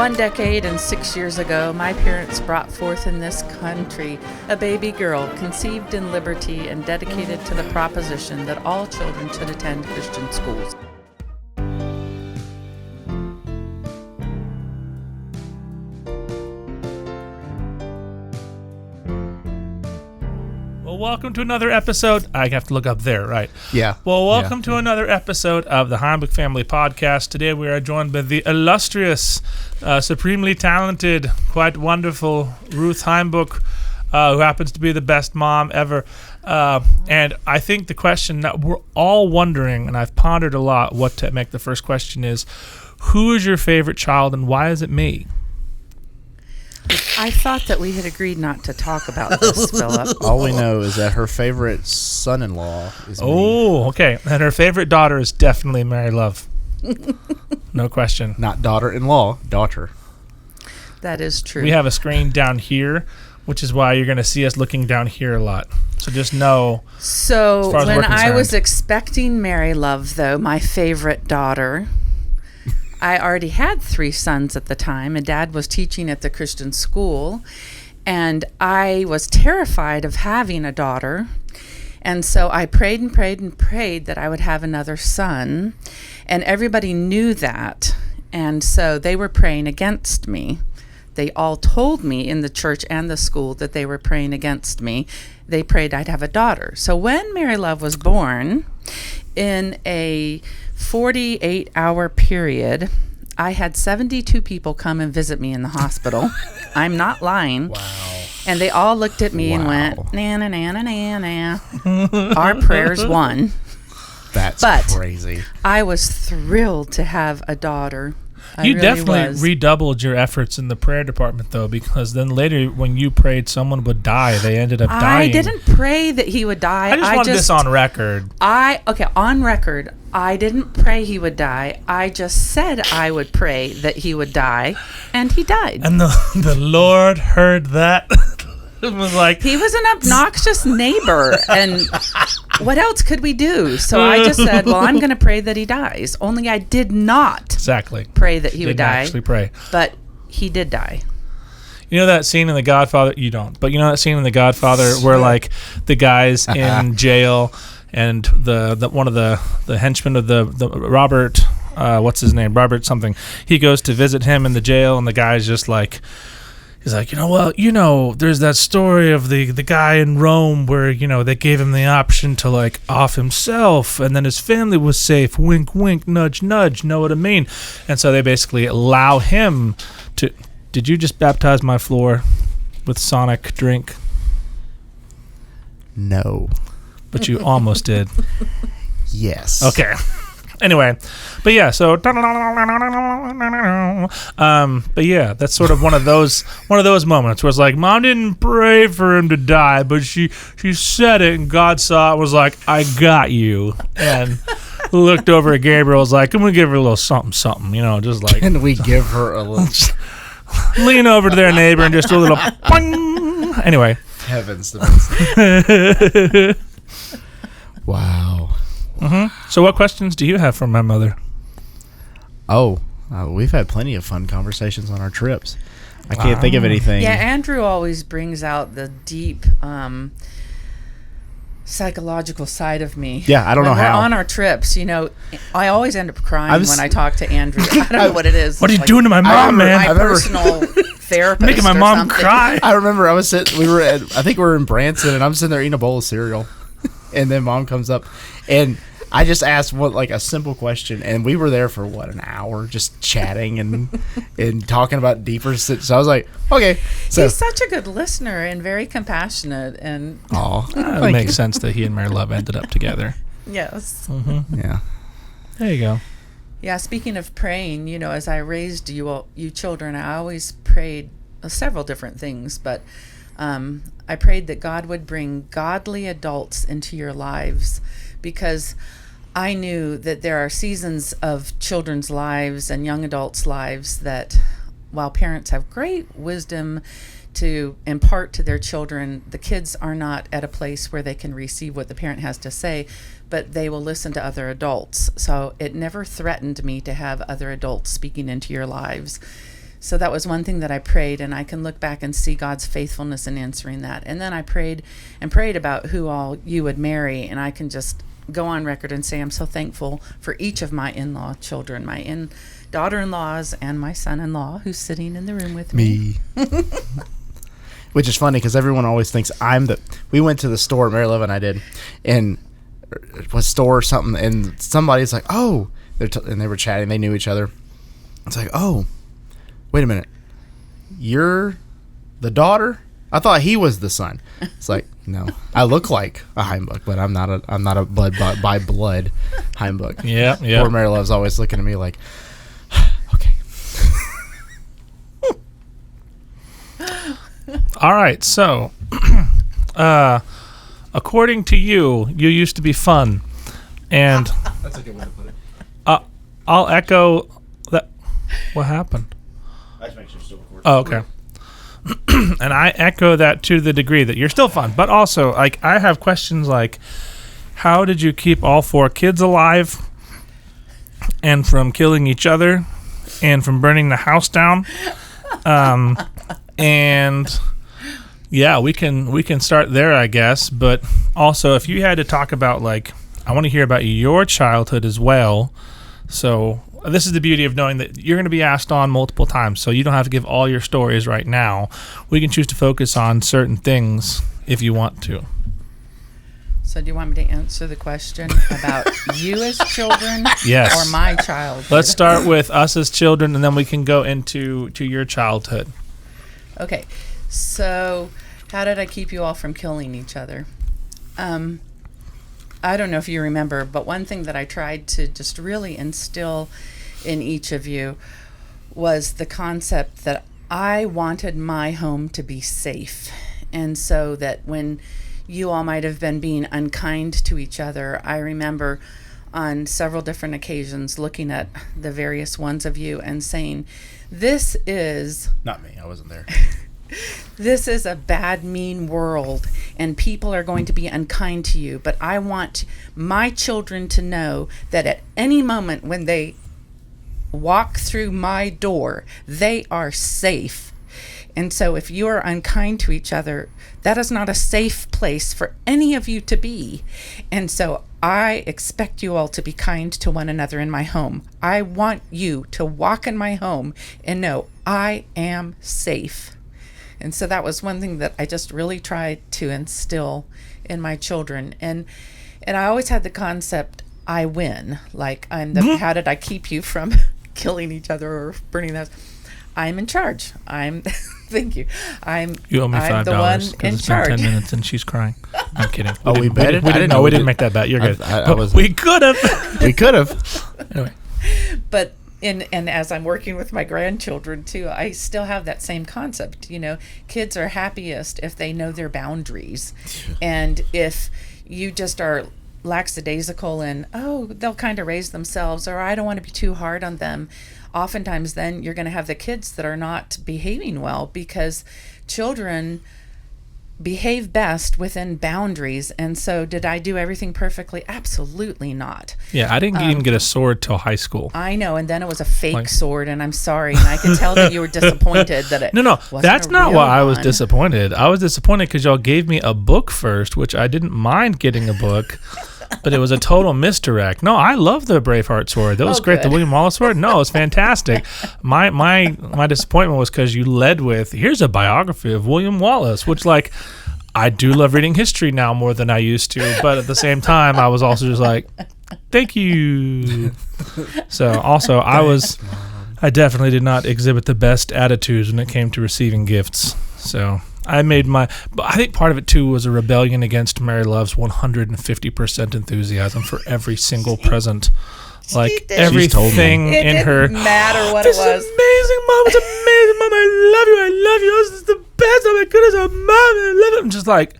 1 decade and 6 years ago, my parents brought forth in this country a baby girl conceived in liberty and dedicated to the proposition that all children should attend Christian schools. Welcome to another episode. I have to look up there, right? Yeah. Well, welcome to another episode of the Himebook Family Podcast. Today we are joined by the illustrious, supremely talented, quite wonderful Ruth Himebook, who happens to be the best mom ever. And I think the question that we're all wondering, and I've pondered a lot what to make the first question is, who is your favorite child and why is it me? I thought that we had agreed not to talk about this, Philip. All we know is that her favorite son-in-law is me. Oh, okay. And her favorite daughter is definitely Mary Love. No question. Not daughter-in-law, daughter. That is true. We have a screen down here, which is why you're going to see us looking down here a lot. So just know. So as far as when we're I was concerned. expecting Mary Love, though, my favorite daughter, I already had 3 sons at the time, and Dad was teaching at the Christian school, and I was terrified of having a daughter, and so I prayed and prayed and prayed that I would have another son, and everybody knew that, and so they were praying against me. They all told me in the church and the school that they were praying against me. They prayed I'd have a daughter. So when Mary Love was born, in a 48-hour period, I had 72 people come and visit me in the hospital. I'm not lying. Wow. And they all looked at me and went, na na na na na na. Our prayers won. That's crazy. I was thrilled to have a daughter. You definitely redoubled your efforts in the prayer department, though, because then later when you prayed someone would die, they ended up dying. I didn't pray that he would die. I just wanted this on record. On record, I didn't pray he would die. I just said I would pray that he would die, and he died. And the Lord heard that. It was like, he was an obnoxious neighbor, and what else could we do? So I just said, well, I'm going to pray that he dies. Only I did not pray that he would die. Actually pray. But he did die. You know that scene in The Godfather? You don't. But you know that scene in The Godfather where, like, the guy's in jail and the one of the henchmen of the Robert, what's his name? Robert something. He goes to visit him in the jail, and the guy's just like, he's like, there's that story of the guy in Rome where, they gave him the option to, like, off himself, and then his family was safe. Wink, wink, nudge, nudge. Know what I mean? And so they basically allow him to... Did you just baptize my floor with Sonic drink? No. But you almost did. Yes. Okay. Anyway, but yeah, so but yeah, that's sort of one of those moments where it's like, Mom didn't pray for him to die, but she said it, and God saw it, was like, I got you, and looked over at Gabriel, was like, I'm gonna give her a little something, just like, Can we give her a little lean over to their neighbor and just do a little boing. Anyway, heavens. Wow. Mm-hmm. So what questions do you have from my mother? We've had plenty of fun conversations on our trips. I can't think of anything. Yeah, Andrew always brings out the deep psychological side of me. Yeah, I don't know how. On our trips, I always end up crying when I talk to Andrew. I don't know what it is. What are you doing to my mom, man? My personal therapist. Making my mom cry. I remember I think we were in Branson, and I'm sitting there eating a bowl of cereal, and then Mom comes up, and I just asked a simple question, and we were there for an hour just chatting and talking about deeper. So I was like, okay. So he's such a good listener and very compassionate, and it makes sense that he and Mary Love ended up together. Yes. Mm-hmm. Yeah. There you go. Yeah. Speaking of praying, as I raised you children, I always prayed several different things, but I prayed that God would bring godly adults into your lives, because I knew that there are seasons of children's lives and young adults' lives that, while parents have great wisdom to impart to their children, the kids are not at a place where they can receive what the parent has to say, but they will listen to other adults. So it never threatened me to have other adults speaking into your lives. So that was one thing that I prayed, and I can look back and see God's faithfulness in answering that. And then I prayed about who all you would marry, and I can just go on record and say I'm so thankful for each of my in-law children, my daughter-in-laws and my son-in-law who's sitting in the room with me. Which is funny because everyone always thinks we went to the store, Mary Love and I did, and it was store or something, and somebody's like, oh, and they were chatting, they knew each other. It's like, oh, wait a minute, you're the daughter? I thought he was the son. It's like, no, I look like a Himebook, but I'm not a blood by blood Himebook. Yeah. Poor Mary Love's always looking at me like, okay. All right, so according to you used to be fun, and That's a good way to put it. I'll echo that. What happened? I just make sure it's still recording. Oh, okay. And I echo that to the degree that you're still fun, but also, like, I have questions like, how did you keep all 4 kids alive, and from killing each other, and from burning the house down? And yeah, we can start there, I guess. But also, if you had to talk about, like, I want to hear about your childhood as well. So this is the beauty of knowing that you're going to be asked on multiple times, so you don't have to give all your stories right now. We can choose to focus on certain things if you want to. So do you want me to answer the question about you as children? Yes. Or my childhood? Let's start with us as children, and then we can go into your childhood. Okay. So how did I keep you all from killing each other? I don't know if you remember, but one thing that I tried to just really instill in each of you was the concept that I wanted my home to be safe. And so that when you all might have been being unkind to each other, I remember on several different occasions looking at the various ones of you and saying, this is... Not me, I wasn't there. This is a bad, mean world, and people are going to be unkind to you. But I want my children to know that at any moment when they walk through my door, they are safe. And so if you are unkind to each other, that is not a safe place for any of you to be. And so I expect you all to be kind to one another in my home. I want you to walk in my home and know I am safe. And so that was one thing that I just really tried to instill in my children. And I always had the concept, I win. Like, how did I keep you from killing each other or burning the house? I'm in charge. Thank you. You owe me I'm $5 the one because in it's been charge. 10 minutes and she's crying. I'm kidding. Oh, we bet it? I didn't know we we didn't did. make that bet. You're good. I wasn't. We could have. We could have. Anyway. But and as I'm working with my grandchildren too, I still have that same concept. You know, kids are happiest if they know their boundaries. And if you just are lackadaisical and, they'll kind of raise themselves, or I don't want to be too hard on them, oftentimes then you're going to have the kids that are not behaving well, because children behave best within boundaries. And so did I do everything perfectly? Absolutely not. Yeah, I didn't even get a sword till high school. I know, and then it was a fake sword, and I'm sorry, and I can tell that you were disappointed that it No, wasn't that's a not real why I was one. disappointed. I was disappointed because y'all gave me a book first, which I didn't mind getting a book, but it was a total misdirect. No, I love the Braveheart sword. That was great. good. The William Wallace sword? No, it's fantastic. My disappointment was because you led with, here's a biography of William Wallace, which, like, I do love reading history now more than I used to, but at the same time, I was also just like, thank you. So also, I definitely did not exhibit the best attitudes when it came to receiving gifts. So I think part of it too was a rebellion against Mary Love's 150% enthuserm for every single present. Like everything It in didn't her. matter what This it was. is amazing, Mom. It's amazing, Mom. I love you. This is the best. Oh my goodness, Mom. I love it. I'm just like,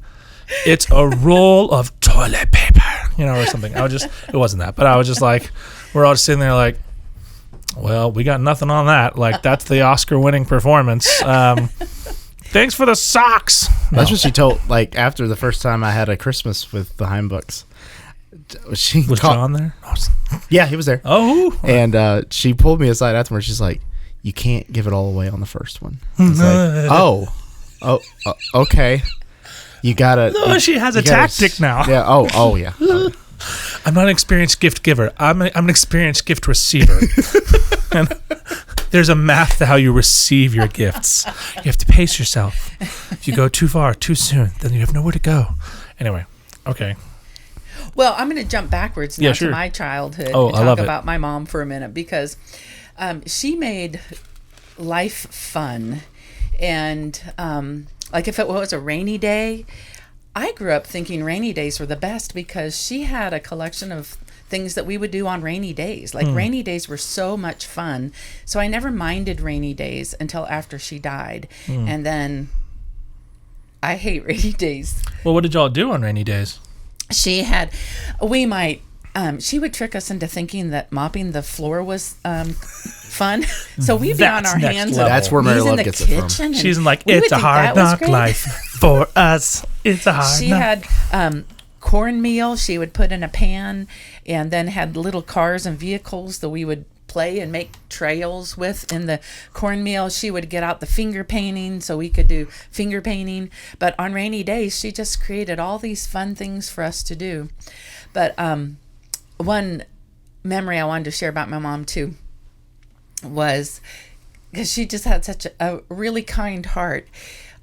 it's a roll of toilet paper, or something. It wasn't that, but I was just like, we're all just sitting there like, well, we got nothing on that. Like, that's the Oscar-winning performance. Thanks for the socks. That's what she told, like, after the first time I had a Christmas with the Himebooks. Was John there? Yeah, he was there. Oh. And she pulled me aside afterwards. She's like, you can't give it all away on the first one. It's like, okay. You gotta. No, she has a tactic now. Yeah. Oh, yeah. I'm not an experienced gift giver. I'm an experienced gift receiver. And there's a math to how you receive your gifts. You have to pace yourself. If you go too far, too soon, then you have nowhere to go. Anyway, okay. Well, I'm going to jump backwards now sure. to my childhood Oh, and I talk love it. about my mom for a minute, because she made life fun. And like if it was a rainy day, I grew up thinking rainy days were the best, because she had a collection of things that we would do on rainy days. Like rainy days were so much fun. So I never minded rainy days until after she died. And then I hate rainy days. Well, what did y'all do on rainy days? She would trick us into thinking that mopping the floor was fun. So we'd be on That's our next hands. level. That's where Mary knees in Love the gets it from. kitchen, and She's like, we would it's a think hard that was knock great. life for us. It's a hard She knock. had cornmeal she would put in a pan, and then had little cars and vehicles that we would play and make trails with in the cornmeal. She would get out the finger painting so we could do finger painting. But on rainy days, she just created all these fun things for us to do. But one memory I wanted to share about my mom too was, because she just had such a really kind heart.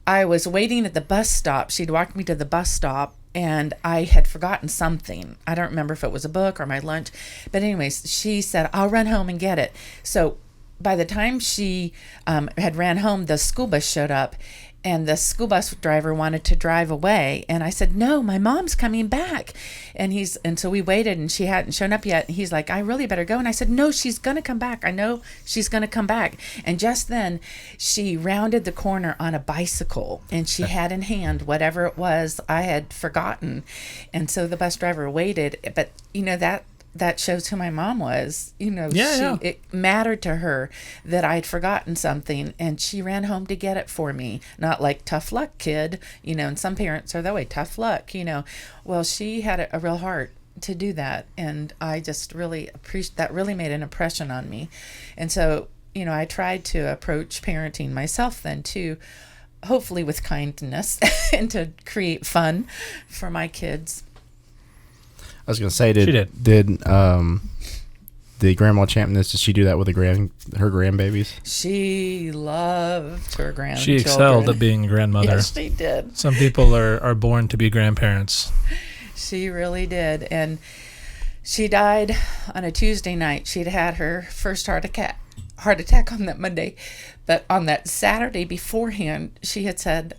I was waiting at the bus stop. She'd walked me to the bus stop, and I had forgotten something. I don't remember if it was a book or my lunch. But anyways, she said, I'll run home and get it. So by the time she had ran home, the school bus showed up, and the school bus driver wanted to drive away. And I said, no, my mom's coming back. And so we waited, and she hadn't shown up yet. And he's like, I really better go. And I said, no, she's going to come back. I know she's going to come back. And just then she rounded the corner on a bicycle, and she had in hand whatever it was I had forgotten. And so the bus driver waited. But, that shows who my mom was. It mattered to her that I'd forgotten something, and she ran home to get it for me. Not like, tough luck, kid. And some parents are that way, tough luck, Well, she had a real heart to do that, and I just really appreciate that. Really made an impression on me. And so, I tried to approach parenting myself then too, hopefully with kindness and to create fun for my kids. I was gonna say, did Grandma Champness, did she do that with her grandbabies? She loved her grandchildren. She excelled at being a grandmother. Yes, she did. Some people are born to be grandparents. She really did. And she died on a Tuesday night. She'd had her first heart attack on that Monday. But on that Saturday beforehand, she had said,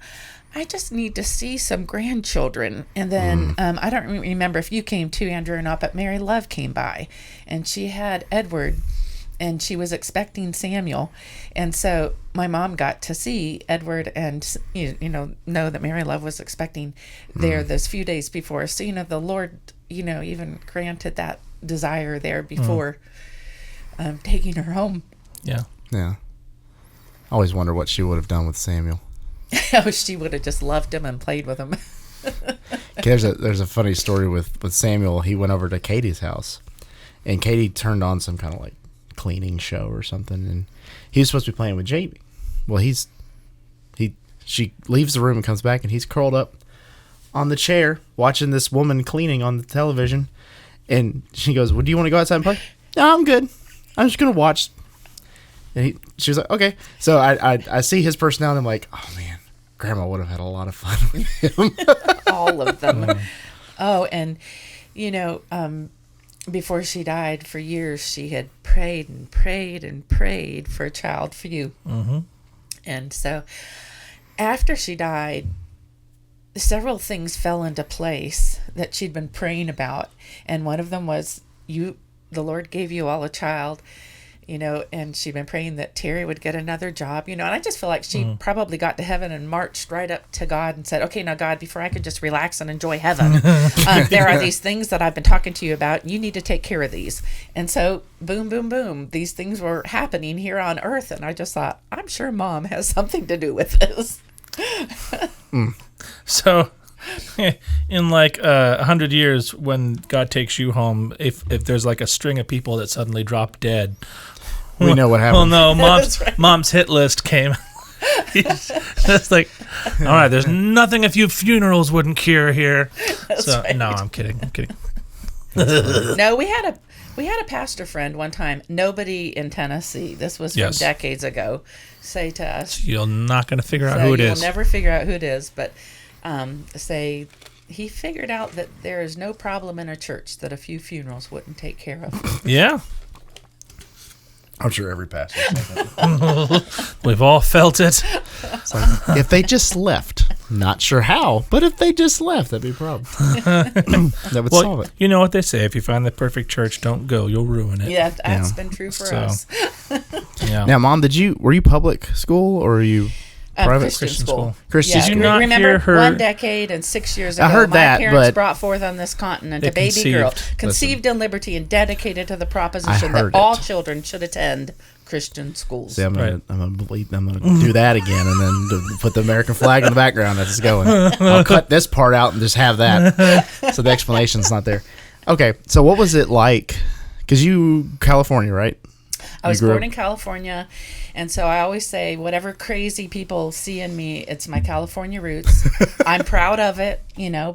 I just need to see some grandchildren. And then I don't remember if you came too, Andrew, or not, but Mary Love came by, and she had Edward, and she was expecting Samuel. And so my mom got to see Edward and, know that Mary Love was expecting there those few days before. So, the Lord, even granted that desire there before taking her home. Yeah. Yeah. I always wonder what she would have done with Samuel. Oh, she would have just loved him and played with him. There's a funny story with Samuel. He went over to Katie's house, and Katie turned on some kind of like cleaning show or something, and he was supposed to be playing with Jamie. Well, she leaves the room and comes back, and he's curled up on the chair watching this woman cleaning on the television, and she goes, "Well, do you want to go outside and play?" "No, I'm good. I'm just gonna watch." And she was like, "Okay." So I see his personality. I'm like, "Oh man, Grandma would have had a lot of fun with him." All of them. Oh, and before she died, for years she had prayed and prayed and prayed for a child for you. Mm-hmm. And so after she died, several things fell into place that she'd been praying about, and one of them was the Lord gave you all a child. And she'd been praying that Terry would get another job, and I just feel like she probably got to heaven and marched right up to God and said, okay, now God, before I could just relax and enjoy heaven, there are these things that I've been talking to you about. You need to take care of these. And so boom, boom, boom, these things were happening here on earth. And I just thought, I'm sure Mom has something to do with this. So in like 100 years, when God takes you home, if there's like a string of people that suddenly drop dead, We know what happened. Well, no, That's right. mom's hit list came. It's like, all right, there's nothing a few funerals wouldn't cure here. So right. no, I'm kidding. No, we had a pastor friend one time. Nobody in Tennessee. This was from decades ago. Say to us, You're not going to figure out who it is. You'll never figure out who it is, but say he figured out that there is no problem in a church that a few funerals wouldn't take care of. Yeah. I'm sure every pastor said that. We've all felt it. It's like, if they just left, not sure how, but if they just left, that'd be a problem. That would solve it. You know what they say: if you find the perfect church, don't go; you'll ruin it. Yeah, that's been true for us. Yeah. Now, Mom, were you public school or were you private? Christian school. Christian Yeah. school. Did you not Remember, hear her? 1 decade and 6 years ago, I heard my that, parents but brought forth on this continent They a baby girl, conceived. conceived in liberty and dedicated to the proposition heard that all it. children should attend Christian schools. See, I'm gonna do that again, and then put the American flag in the background as it's going. I'll cut this part out and just have that, so the explanation's not there. Okay, so what was it like? Because you California, right? I was born in California, and so I always say, whatever crazy people see in me, it's my California roots. I'm proud of it,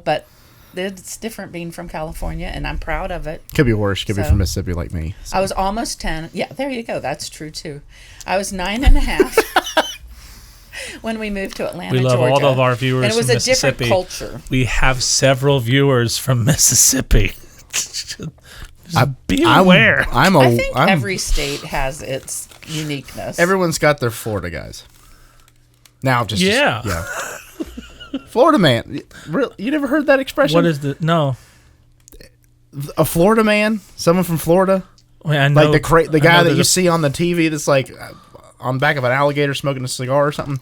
but it's different being from California, and I'm proud of it. Could be worse. Could be from Mississippi like me. So. I was almost 10. Yeah, there you go. That's true, too. I was 9.5 when we moved to Atlanta, We love Georgia. all of our viewers and it was from a different Mississippi. culture. We have several viewers from Mississippi. Be aware. I think every state has its uniqueness. Everyone's got their Florida guys. Now, Yeah. Florida man. You never heard that expression? What is no? A Florida man? Someone from Florida? Wait, I know, Like the guy that you there's see on the TV that's like on the back of an alligator smoking a cigar or something?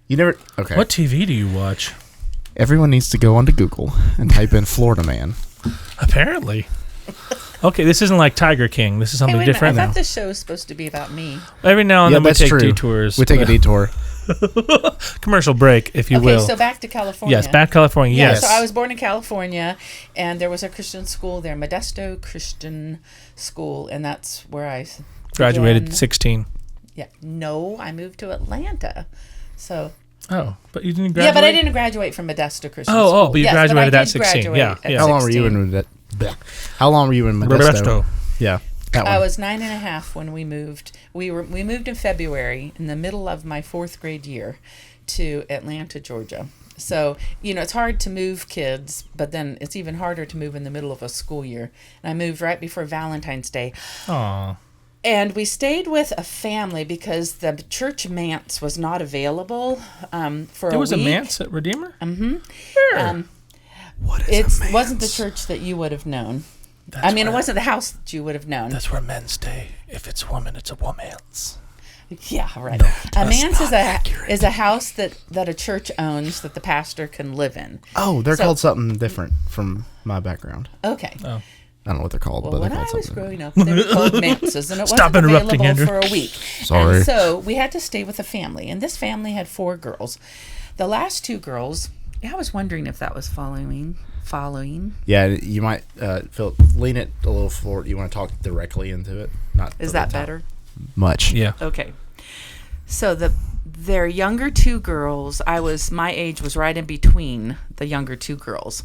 You never... Okay. What TV do you watch? Everyone needs to go onto Google and type in Florida man. Apparently. Okay, this isn't like Tiger King. This is something wait a minute. different. I thought this show was supposed to be about me. Every now and then we that's take true. detours. We take a detour. Commercial break, if you will. So back to California. Yes, back to California. Yeah, Yes. so I was born in California, and there was a Christian school there, Modesto Christian School, and that's where I Graduated began. 16. Yeah, no, I moved to Atlanta. So Oh, but you didn't graduate? yeah, but I didn't graduate from Modesto Christian School. Oh, but you Yes, graduated I at did 16. graduate Yeah, at yeah. How long were you 16. in that? How long were you in Modesto? Yeah, that one. I was 9.5 when we moved. We moved in February in the middle of my 4th grade year to Atlanta, Georgia. So, it's hard to move kids, but then it's even harder to move in the middle of a school year. And I moved right before Valentine's Day. Aw. And we stayed with a family because the church manse was not available for a week. There was a manse at Redeemer? Mm-hmm. Where? What is It a manse? wasn't the church that you would have known. It wasn't the house that you would have known. That's where men stay. If it's woman, it's a woman's. Yeah, right. No, A manse not accurate. is a house that a church owns that the pastor can live in. Oh, they're called something different from my background. Okay. Oh. I don't know what they're called, Well, but when they're I called was something. growing up, they were called manses, and it Stop wasn't interrupting, available Andrew. for a week. Sorry. And so we had to stay with a family, and this family had 4 girls. The last 2 girls, I was wondering if that was following. Yeah, you might lean it a little forward. You want to talk directly into it, not. Is the that top. better? Much. Yeah. Okay. So their younger 2 girls, my age was right in between the younger 2 girls.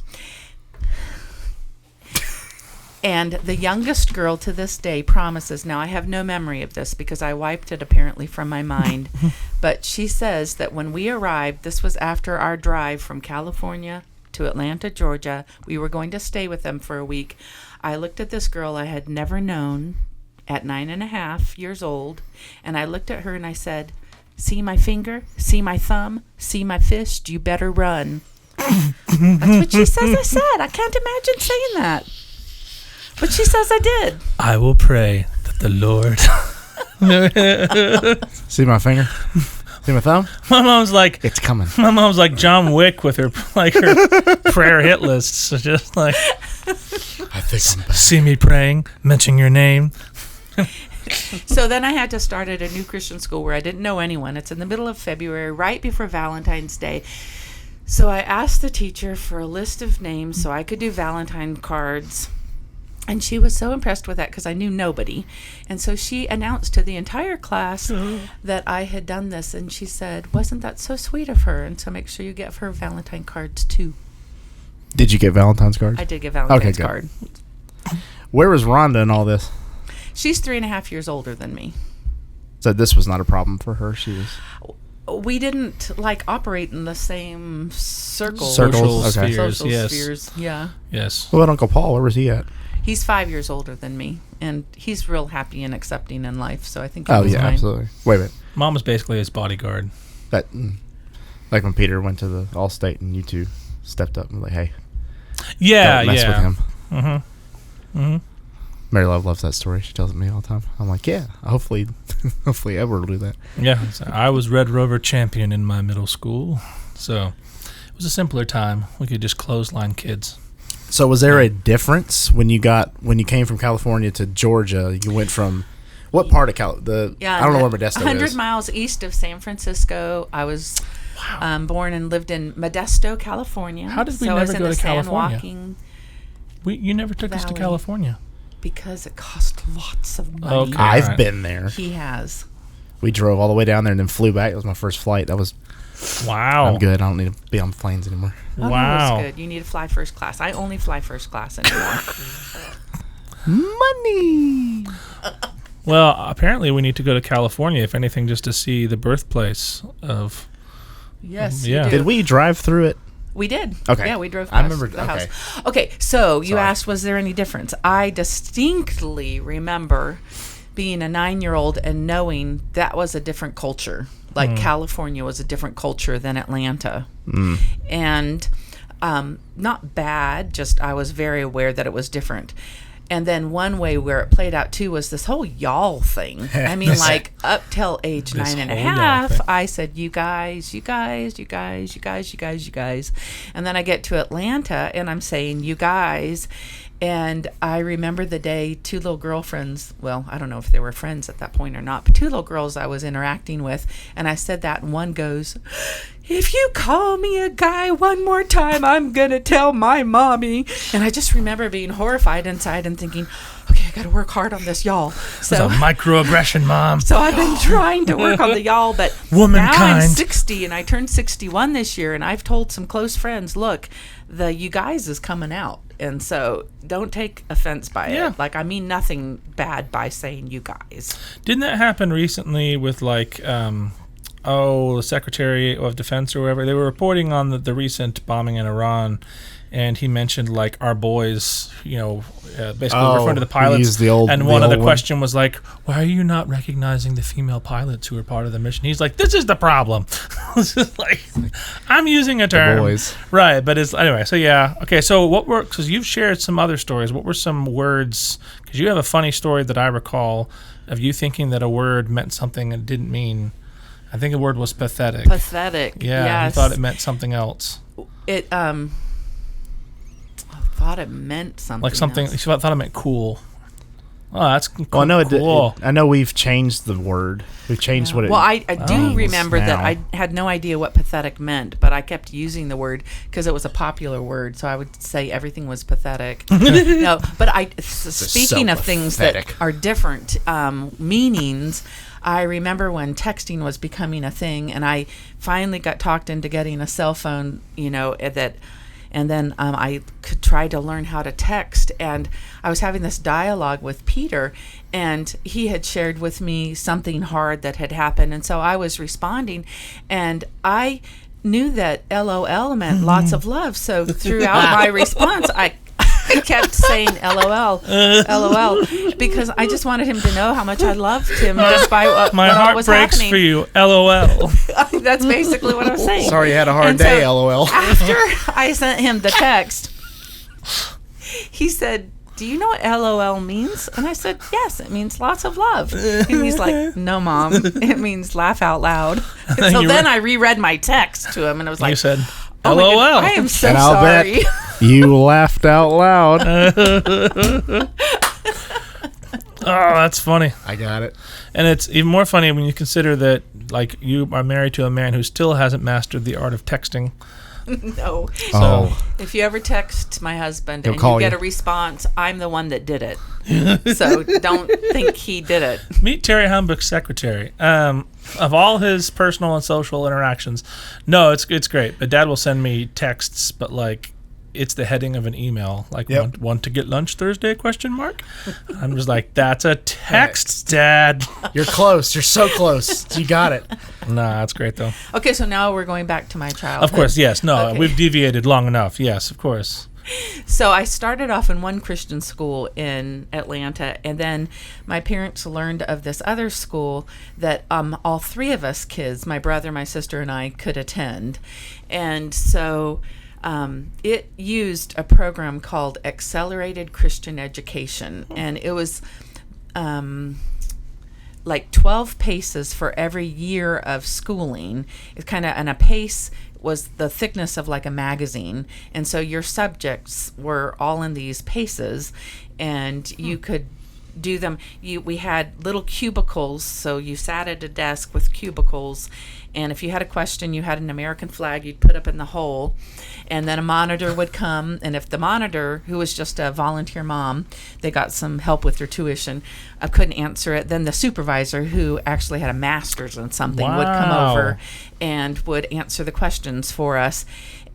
And the youngest girl to this day promises, now I have no memory of this because I wiped it apparently from my mind, but she says that when we arrived, this was after our drive from California to Atlanta, Georgia, we were going to stay with them for a week. I looked at this girl I had never known at 9.5 years old, and I looked at her and I said, see my finger, see my thumb, see my fist, you better run. That's what she says I said. I can't imagine saying that. But she says I did. I will pray that the Lord. See my finger? See my thumb? My mom's like, It's coming. my mom's like John Wick with her prayer hit lists. So just like, I think I'm back. see me praying, mention your name. So then I had to start at a new Christian school where I didn't know anyone. It's in the middle of February, right before Valentine's Day. So I asked the teacher for a list of names so I could do Valentine cards. And she was so impressed with that because I knew nobody. And so she announced to the entire class that I had done this. And she said, wasn't that so sweet of her? And so make sure you get her Valentine cards too. Did you get Valentine's cards? I did get Valentine's good. card. Where was Rhonda in all this? She's 3.5 years older than me. So this was not a problem for her. She was. We didn't operate in the same circles. Social Okay. spheres. Social Yes. spheres. Yeah. Yes. What about Uncle Paul? Where was he at? He's 5 years older than me, and he's real happy and accepting in life. So I think. He Oh was yeah, fine. absolutely. Wait a minute. Mom was basically his bodyguard. Like when Peter went to the Allstate and you two stepped up and were like, hey, Yeah, don't mess with him. Mm-hmm. Mm-hmm. Mary Love loves that story. She tells it me all the time. I'm like, yeah, hopefully Edward will do that. Yeah. So I was Red Rover champion in my middle school, so it was a simpler time. We could just clothesline kids. So was there a difference when you came from California to Georgia? You went from what part of California? I don't know where Modesto 100 is. miles east of San Francisco. I was born and lived in Modesto, California. How did we so I was never in go the to San California? Joaquin You never took us to Valley. California. because it cost lots of money. Okay. I've Alright. been there. He has. We drove all the way down there and then flew back. That was my first flight. That was. Wow. I'm good. I don't need to be on planes anymore. Oh, Wow. that's good. You need to fly first class. I only fly first class anymore. Money. Well, apparently we need to go to California, if anything, just to see the birthplace of. Yes, Yeah. you do. Did we drive through it? We did. Okay. Yeah, we drove I past remember- the okay. house. Okay, so you Sorry. asked, was there any difference? I distinctly remember being a 9-year-old and knowing that was a different culture. Like California was a different culture than Atlanta. And not bad, just I was very aware that it was different. And then one way where it played out too was this whole y'all thing. I mean, like up till age This 9 and a whole y'all half, thing. I said, you guys, you guys, you guys, you guys, you guys, you guys. And then I get to Atlanta and I'm saying, you guys. And I remember the day two little girlfriends, well, I don't know if they were friends at that point or not, but two little girls I was interacting with. And I said that, and one goes, if you call me a guy one more time, I'm going to tell my mommy. And I just remember being horrified inside and thinking, okay, I got to work hard on this, y'all. It's a microaggression, Mom. So I've been trying to work on the y'all, but now I'm Womankind. 60 and I turned 61 this year, and I've told some close friends, look, the you guys is coming out. And so don't take offense by Yeah. it. Like, I mean nothing bad by saying you guys. Didn't that happen recently with the Secretary of Defense or whatever? They were reporting on the recent bombing in Iran, and he mentioned our boys, basically referring to the pilots. used the old- and the one of the old one. question was like, why are you not recognizing the female pilots who are part of the mission? He's like, this is the problem. It's just like, I'm using a term. boys. Right, but it's anyway, so yeah. Okay, so because you've shared some other stories, what were some words, because you have a funny story that I recall of you thinking that a word meant something it didn't mean. I think the word was pathetic. Pathetic. Yeah, Yes. you thought it meant something else. I thought it meant something. Like something, else. you thought it meant cool. Oh, that's cool. Well, I know cool. I know we've changed the word. We've changed what it. Well, I do means remember that now. I had no idea what pathetic meant, but I kept using the word because it was a popular word. So I would say everything was pathetic. No, but speaking of things that pathetic. are different meanings, I remember when texting was becoming a thing, and I finally got talked into getting a cell phone. And then I could try to learn how to text. And I was having this dialogue with Peter, and he had shared with me something hard that had happened. And so I was responding, and I knew that LOL meant lots of love. So throughout my response, I kept saying LOL, LOL, because I just wanted him to know how much I loved him just by My what heart was breaks happening. for you. LOL. That's basically what I was saying. Sorry you had a hard And day, so LOL. After I sent him the text, he said, do you know what LOL means? And I said, yes, it means lots of love. And he's like, no, Mom, it means laugh out loud. And so You then re- I reread my text to him, and I was like, You said, oh my LOL. God, I am so And I'll sorry. bet you laughed out loud. Oh, that's funny. I got it. And it's even more funny when you consider that, you are married to a man who still hasn't mastered the art of texting. No. So If you ever text my husband He'll and call you get you. a response, I'm the one that did it. So don't think he did it. meet Terry Himebook's secretary. Of all his personal and social interactions, no, it's great. But Dad will send me texts, but like it's the heading of an email, like want to get lunch Thursday? ? I'm just like, that's a text, Dad. You're close. You're so close. You got it. Nah, that's great though. Okay, so now we're going back to my childhood. Of course, yes. No, Okay. we've deviated long enough. Yes, of course. So I started off in one Christian school in Atlanta, and then my parents learned of this other school that all three of us kids, my brother, my sister, and I, could attend. And so it used a program called Accelerated Christian Education, and it was like 12 paces for every year of schooling. It's kind of, and a pace was the thickness of like a magazine, and so your subjects were all in these paces, and you could do them. We had little cubicles, so you sat at a desk with cubicles, and if you had a question, you had an American flag you'd put up in the hole, and then a monitor would come, and if the monitor, who was just a volunteer mom, they got some help with their tuition, couldn't answer it, then the supervisor, who actually had a master's in something, would come Wow. over and would answer the questions for us.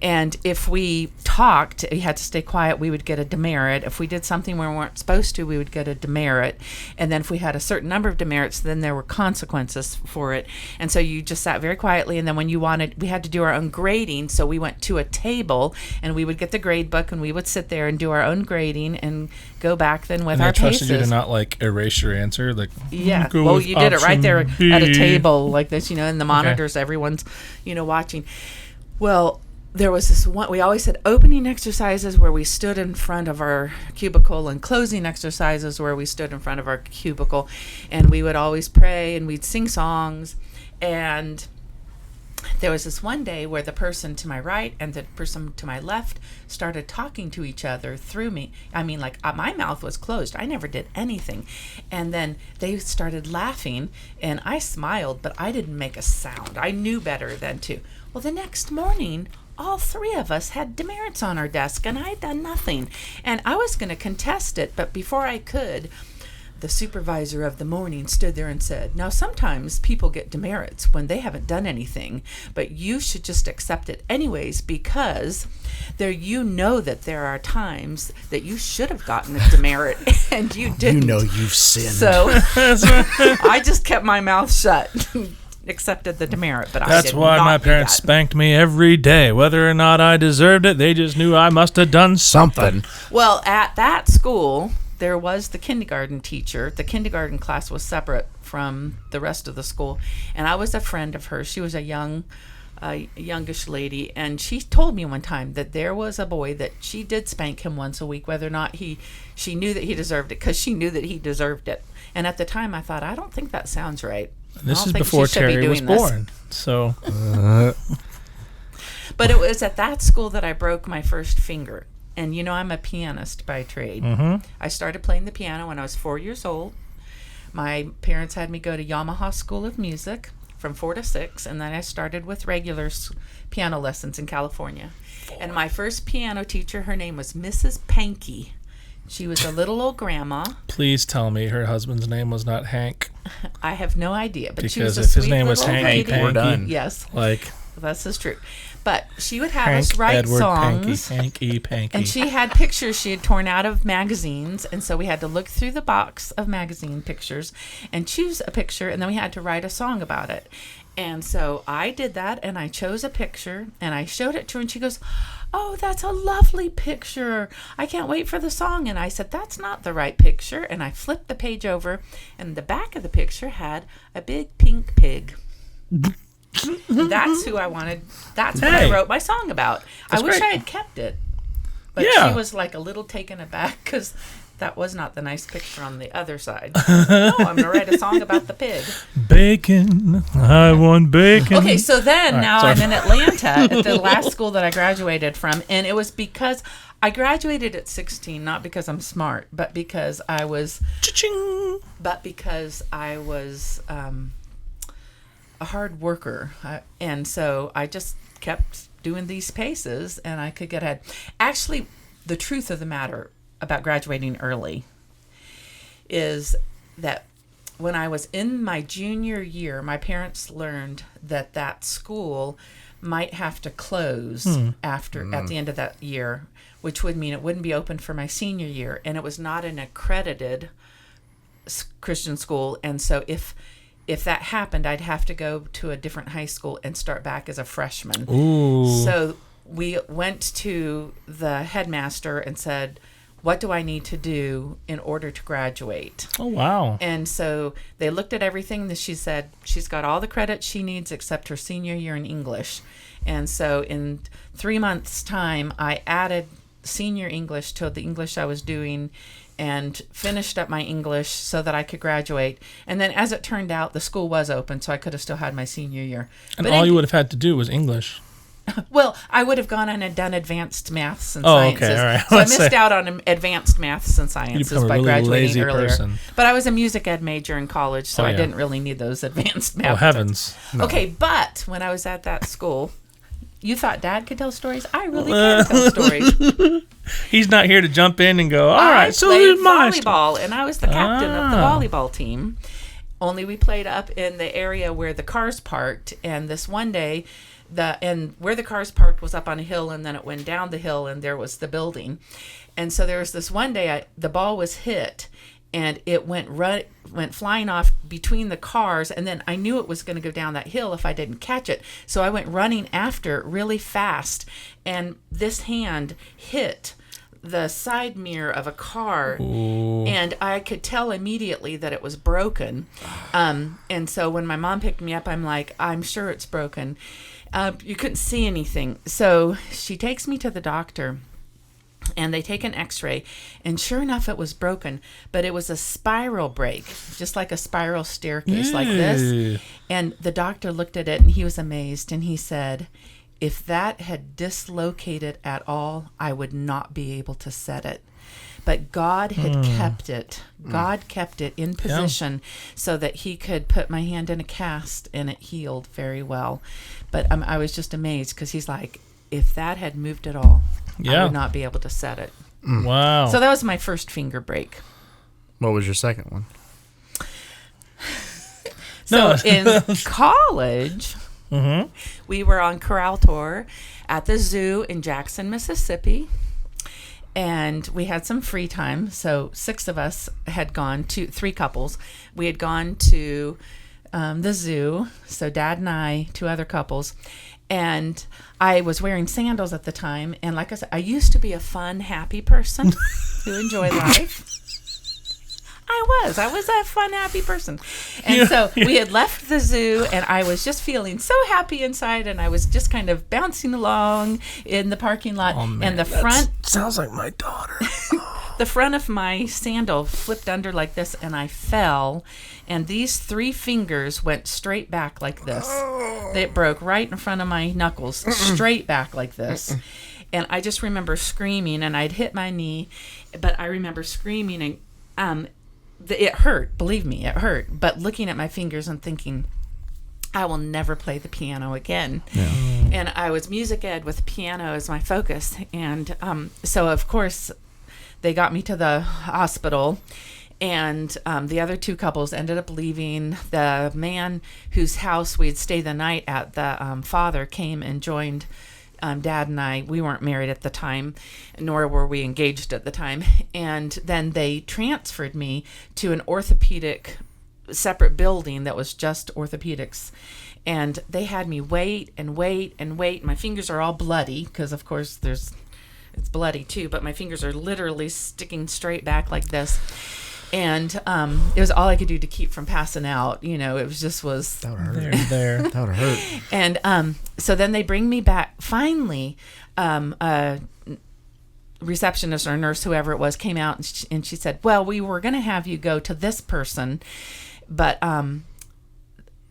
And if we talked, we had to stay quiet, we would get a demerit. If we did something we weren't supposed to, we would get a demerit. And then if we had a certain number of demerits, then there were consequences for it. And so you just sat very quietly. And then when you wanted, we had to do our own grading. So we went to a table and we would get the grade book and we would sit there and do our own grading and go back then with And our I trusted paces. you to not like erase your answer. Like, Yeah. go Well, with you did it right there option at a B. table like this, and the monitors, everyone's, watching. Well, there was this one, we always had opening exercises where we stood in front of our cubicle and closing exercises where we stood in front of our cubicle, and we would always pray and we'd sing songs. And there was this one day where the person to my right and the person to my left started talking to each other through me. I mean, like my mouth was closed. I never did anything. And then they started laughing and I smiled, but I didn't make a sound. I knew better than to. Well, the next morning, all three of us had demerits on our desk and I had done nothing. And I was going to contest it, but before I could, the supervisor of the morning stood there and said, now sometimes people get demerits when they haven't done anything, but you should just accept it anyways, because that there are times that you should have gotten a demerit and you didn't. You've sinned. So I just kept my mouth shut. Accepted the demerit, but That's I did why not my do parents that. spanked me every day. Whether or not I deserved it, they just knew I must have done something. Well, at that school, there was the kindergarten teacher. The kindergarten class was separate from the rest of the school, and I was a friend of hers. She was a youngish lady, and she told me one time that there was a boy that she did spank him once a week, whether or not she knew that he deserved it, because she knew that he deserved it. And at the time, I thought, I don't think that sounds right. This is before Terry was born. So, But it was at that school that I broke my first finger. And I'm a pianist by trade. Mm-hmm. I started playing the piano when I was 4 years old. My parents had me go to Yamaha School of Music from 4 to 6, and then I started with regular piano lessons in California. And my first piano teacher, her name was Mrs. Pankey. She was a little old grandma. Please tell me her husband's name was not Hank. I have no idea, but she was Because a if his sweet name was little Hank lady. we're done. Yes, Like this is true. But she would have Hank us write Edward songs. Panky, Panky. And she had pictures she had torn out of magazines, and so we had to look through the box of magazine pictures and choose a picture, and then we had to write a song about it. And so I did that, and I chose a picture, and I showed it to her, and she goes, "Oh, that's a lovely picture. I can't wait for the song." And I said, "That's not the right picture." And I flipped the page over, and the back of the picture had a big pink pig. That's who I wanted. That's what I wrote my song about. I wish great. I had kept it. But Yeah. she was like a little taken aback because that was not the nice picture on the other side. No, I'm going to write a song about the pig. Bacon. I want bacon. Okay, so then All right, now sorry. I'm in Atlanta at the last school that I graduated from. And it was because I graduated at 16, not because I'm smart, but because I was... Cha-ching. a hard worker. And so I just kept doing these paces and I could get ahead. Actually, the truth of the matter about graduating early is that when I was in my junior year, my parents learned that school might have to close at the end of that year, which would mean it wouldn't be open for my senior year, and it was not an accredited Christian school. And so if that happened, I'd have to go to a different high school and start back as a freshman. Ooh. So we went to the headmaster and said, what do I need to do in order to graduate? Oh, wow. And so they looked at everything that she said. She's got all the credits she needs except her senior year in English. And so in 3 months' time, I added senior English to the English I was doing and finished up my English so that I could graduate. And then as it turned out, the school was open, so I could have still had my senior year. And all you would have had to do was English. Well, I would have gone on and done advanced maths and sciences. Okay, all right. So I missed out on advanced maths and sciences by really graduating lazy earlier. Person. But I was a music ed major in college, so Oh, I yeah. didn't really need those advanced math. Oh, heavens. No. Okay, but when I was at that school, you thought Dad could tell stories? I really can tell stories. He's not here to jump in and go, all I right, so played here's my story. volleyball, and I was the captain of the Ah. volleyball team. Only we played up in the area where the cars parked, and this one day, where the cars parked was up on a hill, and then it went down the hill, and there was the building. And so there was this one day, the ball was hit, and it went flying off between the cars, and then I knew it was going to go down that hill if I didn't catch it. So I went running after it really fast, and this hand hit the side mirror of a car. Ooh. And I could tell immediately that it was broken. And so when my mom picked me up, I'm like, I'm sure it's broken. You couldn't see anything. So she takes me to the doctor, and they take an x-ray, and sure enough, it was broken, but it was a spiral break, just like a spiral staircase like this. And the doctor looked at it, and he was amazed, and he said, if that had dislocated at all, I would not be able to set it. But God had kept it. God kept it in position so that he could put my hand in a cast, and it healed very well. But I was just amazed because he's like, if that had moved at all, I would not be able to set it. Wow. So that was my first finger break. What was your second one? So in college, we were on corral tour at the zoo in Jackson, Mississippi. And we had some free time. So 6 of us had gone to 3 couples. We had gone to the zoo. So Dad and I, 2 other couples. And I was wearing sandals at the time. And like I said, I used to be a fun, happy person who enjoyed life. I was a fun, happy person. And so we had left the zoo, and I was just feeling so happy inside, and I was just kind of bouncing along in the parking lot. Oh, man, and the front sounds like my daughter. the front of my sandal flipped under like this, and I fell, and these 3 fingers went straight back like this. They broke right in front of my knuckles, straight back like this. And I just remember screaming, and I'd hit my knee, but I remember screaming, and it hurt, believe me, it hurt. But looking at my fingers and thinking, I will never play the piano again. Yeah. And I was music ed with piano as my focus. And so, of course, they got me to the hospital. And the other 2 couples ended up leaving. The man whose house we'd stay the night at, the father came and joined Dad and I. We weren't married at the time, nor were we engaged at the time. And then they transferred me to an orthopedic separate building that was just orthopedics. And they had me wait and wait and wait. My fingers are all bloody because, of course, it's bloody too, but my fingers are literally sticking straight back like this. And it was all I could do to keep from passing out. You know, it was that would hurt. There. That would hurt. And so then they bring me back. Finally, a receptionist or nurse, whoever it was, came out and she said, well, we were going to have you go to this person, but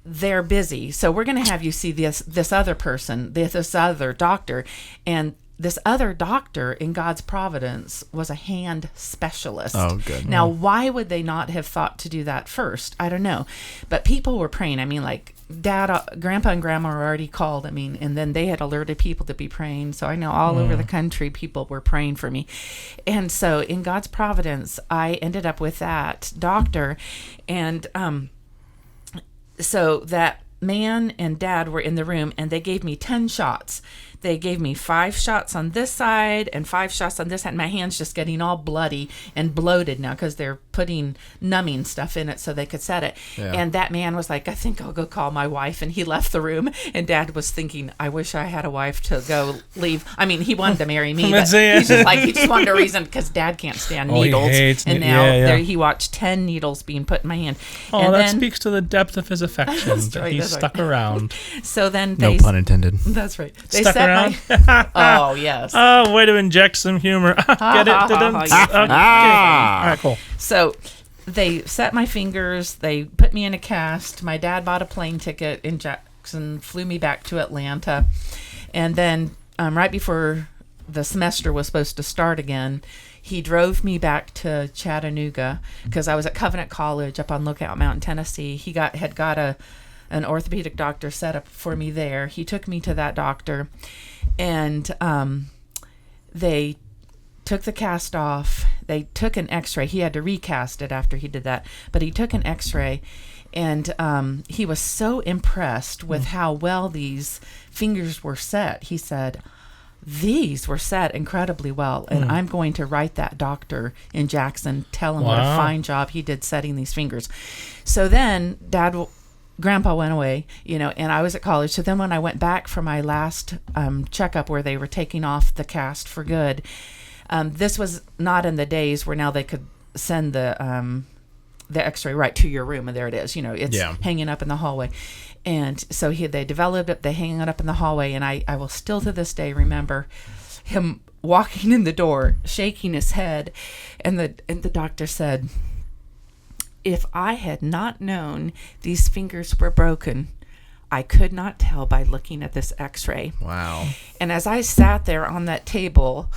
they're busy. So we're going to have you see this other person, this other doctor. And this other doctor, in God's providence, was a hand specialist. Oh, good. Now, why would they not have thought to do that first? I don't know. But people were praying. I mean, like, Grandpa and Grandma were already called. I mean, and then they had alerted people to be praying. So I know all over the country people were praying for me. And so in God's providence, I ended up with that doctor. And so that man and Dad were in the room, and they gave me 10 shots. They gave me 5 shots on this side and 5 shots on this side. My hand's just getting all bloody and bloated now because they're putting numbing stuff in it so they could set it. Yeah. And that man was like, I think I'll go call my wife. And he left the room. And Dad was thinking, I wish I had a wife to go leave. I mean, he wanted to marry me, but he's just like, he just wanted a reason because Dad can't stand needles. And now he watched 10 needles being put in my hand. Oh, and that speaks to the depth of his affection. He stuck around. So then no pun intended. That's right. They stuck around. Oh, yes. Oh, way to inject some humor. Get it? Okay. All right, cool. So they set my fingers. They put me in a cast. My dad bought a plane ticket in Jackson, flew me back to Atlanta. And then right before the semester was supposed to start again, he drove me back to Chattanooga because I was at Covenant College up on Lookout Mountain, Tennessee. He had got an orthopedic doctor set up for me there. He took me to that doctor, and they took the cast off. They took an x-ray. He had to recast it after he did that, but he took an x-ray, and he was so impressed with how well these fingers were set. He said, these were set incredibly well, and I'm going to write that doctor in Jackson, tell him what a fine job he did setting these fingers. So then Grandpa went away, and I was at college. So then when I went back for my last checkup where they were taking off the cast for good, this was not in the days where now they could send the x-ray right to your room, and there it is. It's hanging up in the hallway. And so they developed it, they hanging it up in the hallway, and I will still to this day remember him walking in the door, shaking his head, and the doctor said, if I had not known these fingers were broken, I could not tell by looking at this x-ray. Wow. And as I sat there on that table,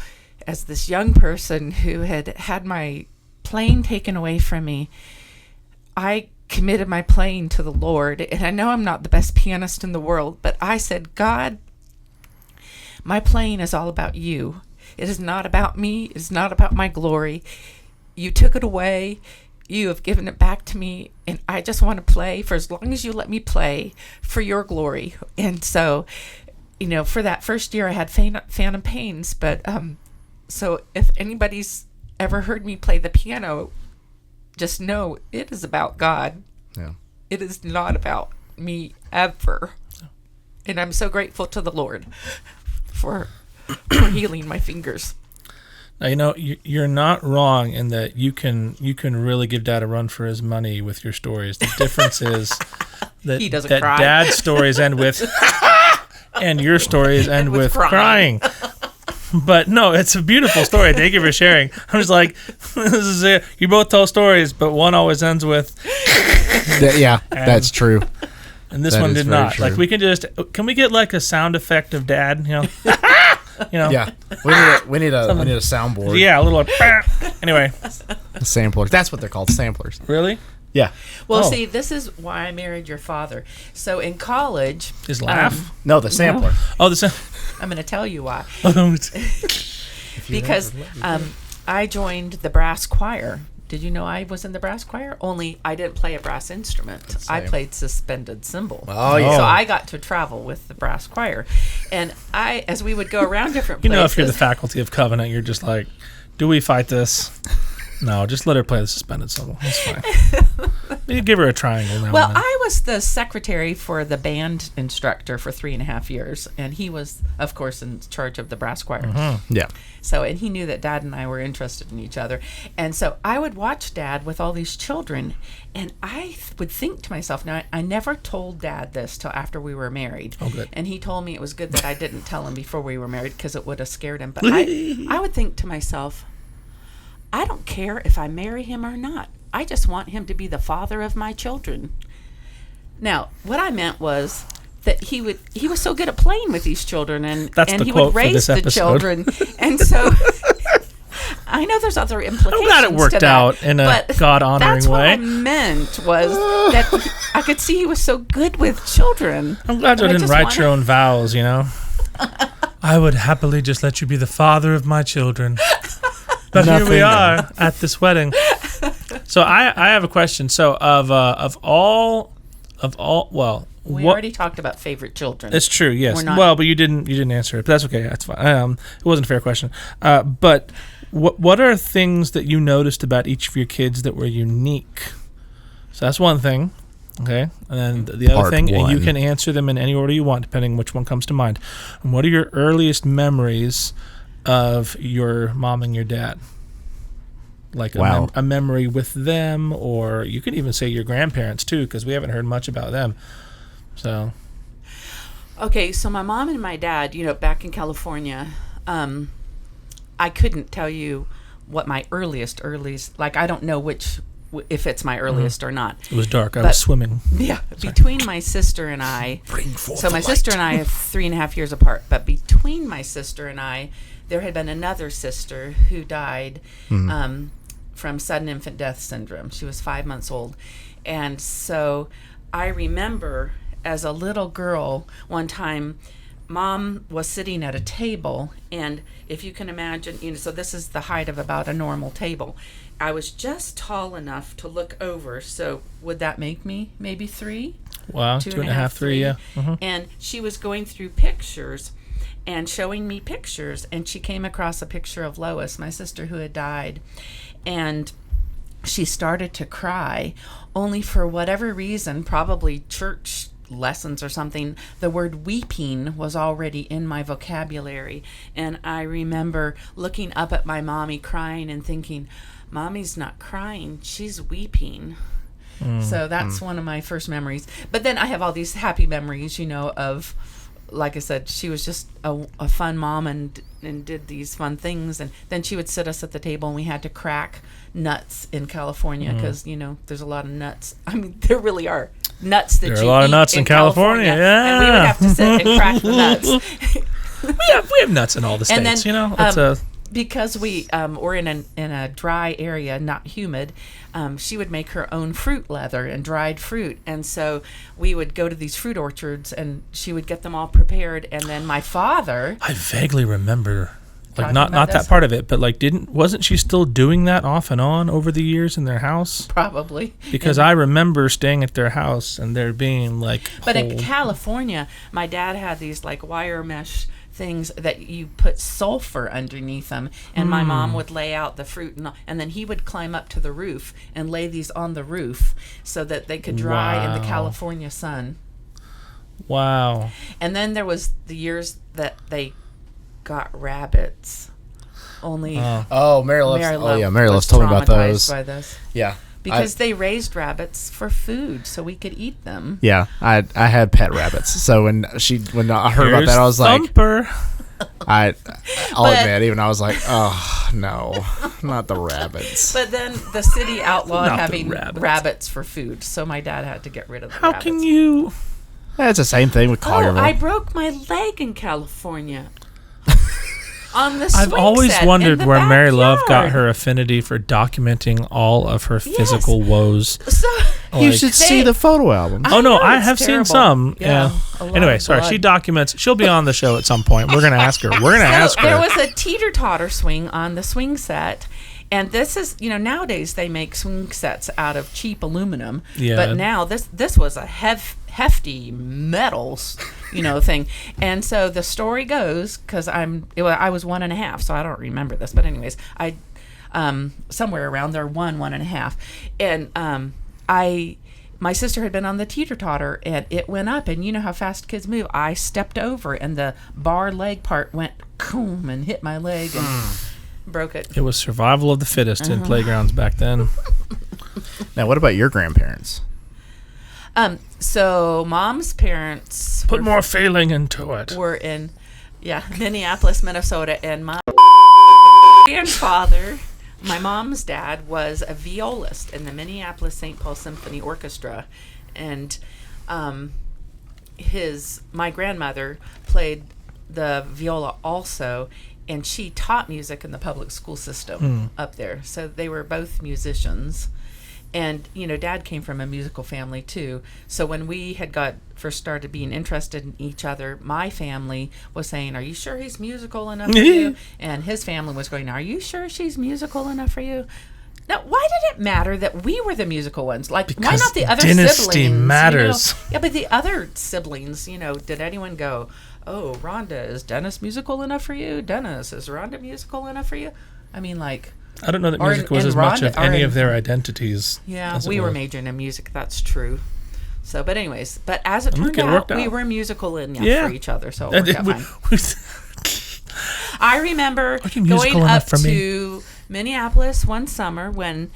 as this young person who had my plane taken away from me, I committed my playing to the Lord. And I know I'm not the best pianist in the world, but I said, God, my playing is all about you. It is not about me. It is not about my glory. You took it away. You have given it back to me, and I just want to play for as long as you let me play for your glory. And so, for that first year I had phantom pains, but so if anybody's ever heard me play the piano, just know it is about God. Yeah. It is not about me ever. And I'm so grateful to the Lord for healing my fingers. Now, you're not wrong in that you can really give Dad a run for his money with your stories. The difference is that, he doesn't cry. Dad's stories end with, and your stories end with crying. But no, it's a beautiful story. Thank you for sharing. I'm just like, this is it. You both tell stories, but one always ends with. That's true. And this one did not. True. Like can we get like a sound effect of Dad? Yeah, we need a soundboard. Yeah, a little. Anyway, samplers. That's what they're called, samplers. Really? Yeah. Well, see, this is why I married your father. So in college, his laugh. No, the sampler. No. Oh, the sampler. I'm going to tell you why. Because I joined the brass choir. Did you know I was in the brass choir? Only I didn't play a brass instrument. I played suspended cymbal. Oh, yeah. So I got to travel with the brass choir. And as we would go around different places. If you're the faculty of Covenant, you're just like, do we fight this? No, just let her play the suspended cymbal. That's fine. You give her a triangle now. Well, I was the secretary for the band instructor for 3.5 years, and he was, of course, in charge of the brass choir. Mm-hmm. Yeah. So, and he knew that Dad and I were interested in each other, and so I would watch Dad with all these children, and I would think to myself, now I never told Dad this till after we were married. Oh, good. And he told me it was good that I didn't tell him before we were married because it would have scared him. But I would think to myself, I don't care if I marry him or not. I just want him to be the father of my children. Now, what I meant was that he was so good at playing with these children, and he would raise the children. And so I know there's other implications. I'm glad it worked out in a God-honoring that's what way. I meant was that I could see he was so good with children. I'm glad you didn't write your own vows, you know? I would happily just let you be the father of my children. But here we are at this wedding. So I have a question. So of all, well, we already talked about favorite children. It's true, yes. Well, but you didn't answer it. But that's okay. That's fine. It wasn't a fair question. But what are things that you noticed about each of your kids that were unique? So that's one thing. Okay, and then the other thing, and you can answer them in any order you want, depending on which one comes to mind. And what are your earliest memories of your mom and your dad? Like a memory with them, or you could even say your grandparents too, because we haven't heard much about them. So, okay, so my mom and my dad, back in California, I couldn't tell you what my earliest, like I don't know if it's my earliest or not. It was dark. I was swimming. Yeah, between my sister and I. So my sister and I are 3.5 years apart. But between my sister and I, there had been another sister who died from sudden infant death syndrome. She was 5 months old. And so I remember as a little girl, one time, Mom was sitting at a table, and if you can imagine, so this is the height of about a normal table. I was just tall enough to look over, so would that make me maybe 3? Wow, 2.5, 3, yeah. Mm-hmm. And she was going through pictures and showing me pictures, and she came across a picture of Lois, my sister who had died, and she started to cry, only for whatever reason, probably church lessons or something, the word weeping was already in my vocabulary. And I remember looking up at my mommy crying and thinking, Mommy's not crying, she's weeping. So that's one of my first memories. But then I have all these happy memories, of, like I said, she was just a fun mom and did these fun things. And then she would sit us at the table, and we had to crack nuts in California because, there's a lot of nuts. I mean, there really are nuts that there are a lot of nuts in California. Yeah. And we would have to sit and crack the nuts. we have nuts in all the states, It's because we were in a dry area, not humid, she would make her own fruit leather and dried fruit. And so we would go to these fruit orchards, and she would get them all prepared. And then my father... I vaguely remember, like not that part of it, but like wasn't she still doing that off and on over the years in their house? Probably. Because I remember staying at their house and there being like... But in California, my dad had these like wire mesh things that you put sulfur underneath them, and my mom would lay out the fruit, and then he would climb up to the roof and lay these on the roof so that they could dry in the California sun. Wow. And then there was the years that they got rabbits. Only Mary Love's told me about those. By this. Yeah. Because they raised rabbits for food, so we could eat them. Yeah, I had pet rabbits. So when I heard about that, I was Thumper. like, I'll admit, even I was like, oh no, not the rabbits. But then the city outlawed having rabbits for food, so my dad had to get rid of the rabbits. How can you? That's the same thing with Collierville. I broke my leg in California. On the I've always wondered where backyard. Mary Love got her affinity for documenting all of her physical woes. So you should see the photo album. I have seen some. Yeah. Anyway, sorry. Blood. She documents. She'll be on the show at some point. We're gonna ask her. There was a teeter-totter swing on the swing set. And this is, nowadays they make swing sets out of cheap aluminum. Yeah. But now this was a hefty metal, thing. And so the story goes, because I was 1.5, so I don't remember this. But anyways, I somewhere around there, 1.5, and my sister had been on the teeter-totter, and it went up, and you know how fast kids move. I stepped over, and the bar leg part went boom and hit my leg and broke it. It was survival of the fittest in playgrounds back then. Now, what about your grandparents? So Mom's parents put more feeling into it. Were in, Minneapolis, Minnesota, and my grandfather, my mom's dad, was a violist in the Minneapolis St. Paul Symphony Orchestra, and my grandmother played the viola also, and she taught music in the public school system up there. So they were both musicians. And, Dad came from a musical family, too. So when we had first started being interested in each other, my family was saying, are you sure he's musical enough for you? And his family was going, are you sure she's musical enough for you? Now, why did it matter that we were the musical ones? Like, Because why not the other dynasty siblings? matters. Yeah, but the other siblings, did anyone go, oh, Rhonda, is Dennis musical enough for you? Dennis, is Rhonda musical enough for you? I mean, like... I don't know that music was as much of any of their identities. Yeah, we were majoring in music. That's true. So, but anyways, as it turned out, we were musical enough for each other. So it worked out fine. I remember going up to Minneapolis one summer when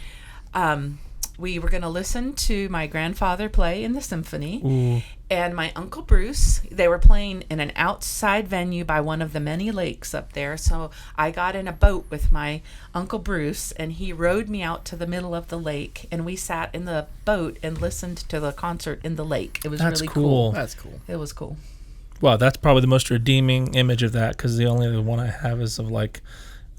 we were going to listen to my grandfather play in the symphony. Ooh. And my Uncle Bruce, they were playing in an outside venue by one of the many lakes up there. So I got in a boat with my Uncle Bruce, and he rowed me out to the middle of the lake. And we sat in the boat and listened to the concert in the lake. It was really cool. That's cool. It was cool. Well, that's probably the most redeeming image of that, because the only other one I have is of like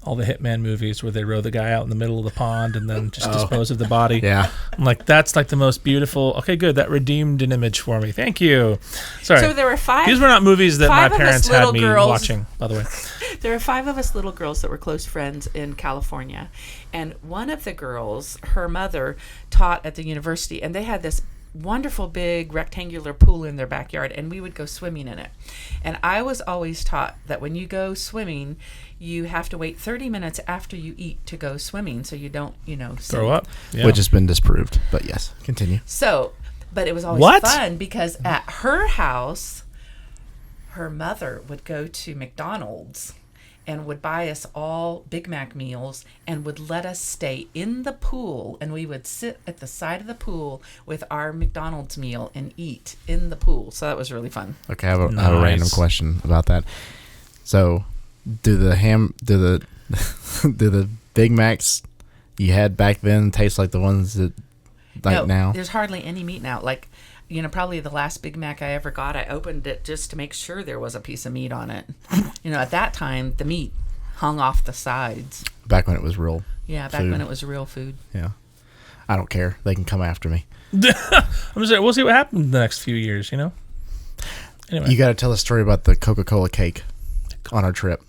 all the Hitman movies where they row the guy out in the middle of the pond and then just dispose of the body. Yeah. I'm like, that's like the most beautiful. Okay, good. That redeemed an image for me. Thank you. Sorry. So there were These were not movies that my of us parents had little me girls. watching, by the way. There were 5 of us little girls that were close friends in California. And one of the girls, her mother taught at the university, and they had this wonderful big rectangular pool in their backyard, and we would go swimming in it. And I was always taught that when you go swimming, you have to wait 30 minutes after you eat to go swimming so you don't, Throw up. Yeah. Which has been disproved. But yes, continue. So, but it was always fun because at her house, her mother would go to McDonald's and would buy us all Big Mac meals and would let us stay in the pool, and we would sit at the side of the pool with our McDonald's meal and eat in the pool. So that was really fun. Okay, I have a random question about that. So, do the Big Macs you had back then taste like the ones that now? There's hardly any meat now. Like, probably the last Big Mac I ever got, I opened it just to make sure there was a piece of meat on it. At that time, the meat hung off the sides. Back when it was real. Yeah, back when it was real food. Yeah. I don't care. They can come after me. I'm just saying, we'll see what happens in the next few years, Anyway. You got to tell a story about the Coca-Cola cake on our trip.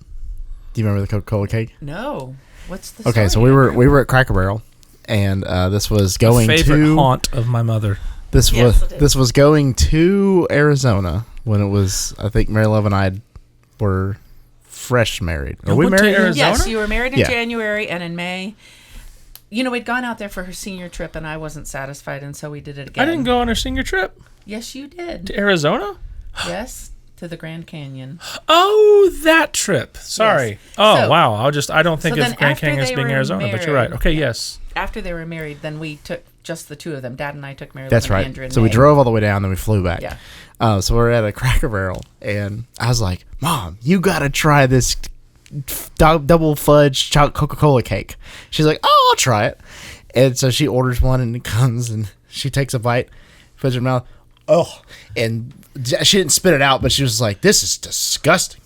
Do you remember the Coca-Cola cake? No. What's the story? Okay, so we were at Cracker Barrel, and this was going favorite haunt of my mother. This was going to Arizona when it was, I think Mary Love and I were fresh married. Are we married? Arizona? Yes, you were married in January, and in May, we'd gone out there for her senior trip, and I wasn't satisfied, and so we did it again. I didn't go on her senior trip. Yes, you did. To Arizona? Yes, to the Grand Canyon. Oh, that trip. Sorry. Yes. Oh, wow. I don't think of Grand Canyon as being were Arizona, but you're right. Okay, yes. After they were married, then we took just the 2 of them. Dad and I took Mary That's Lou and right. Andrew. So we drove all the way down, then we flew back. Yeah. So we're at a Cracker Barrel, and I was like, Mom, you got to try this double fudge Coca-Cola cake. She's like, oh, I'll try it. And so she orders one, and it comes, and she takes a bite, puts it in her mouth. Oh, and she didn't spit it out, but she was like, this is disgusting.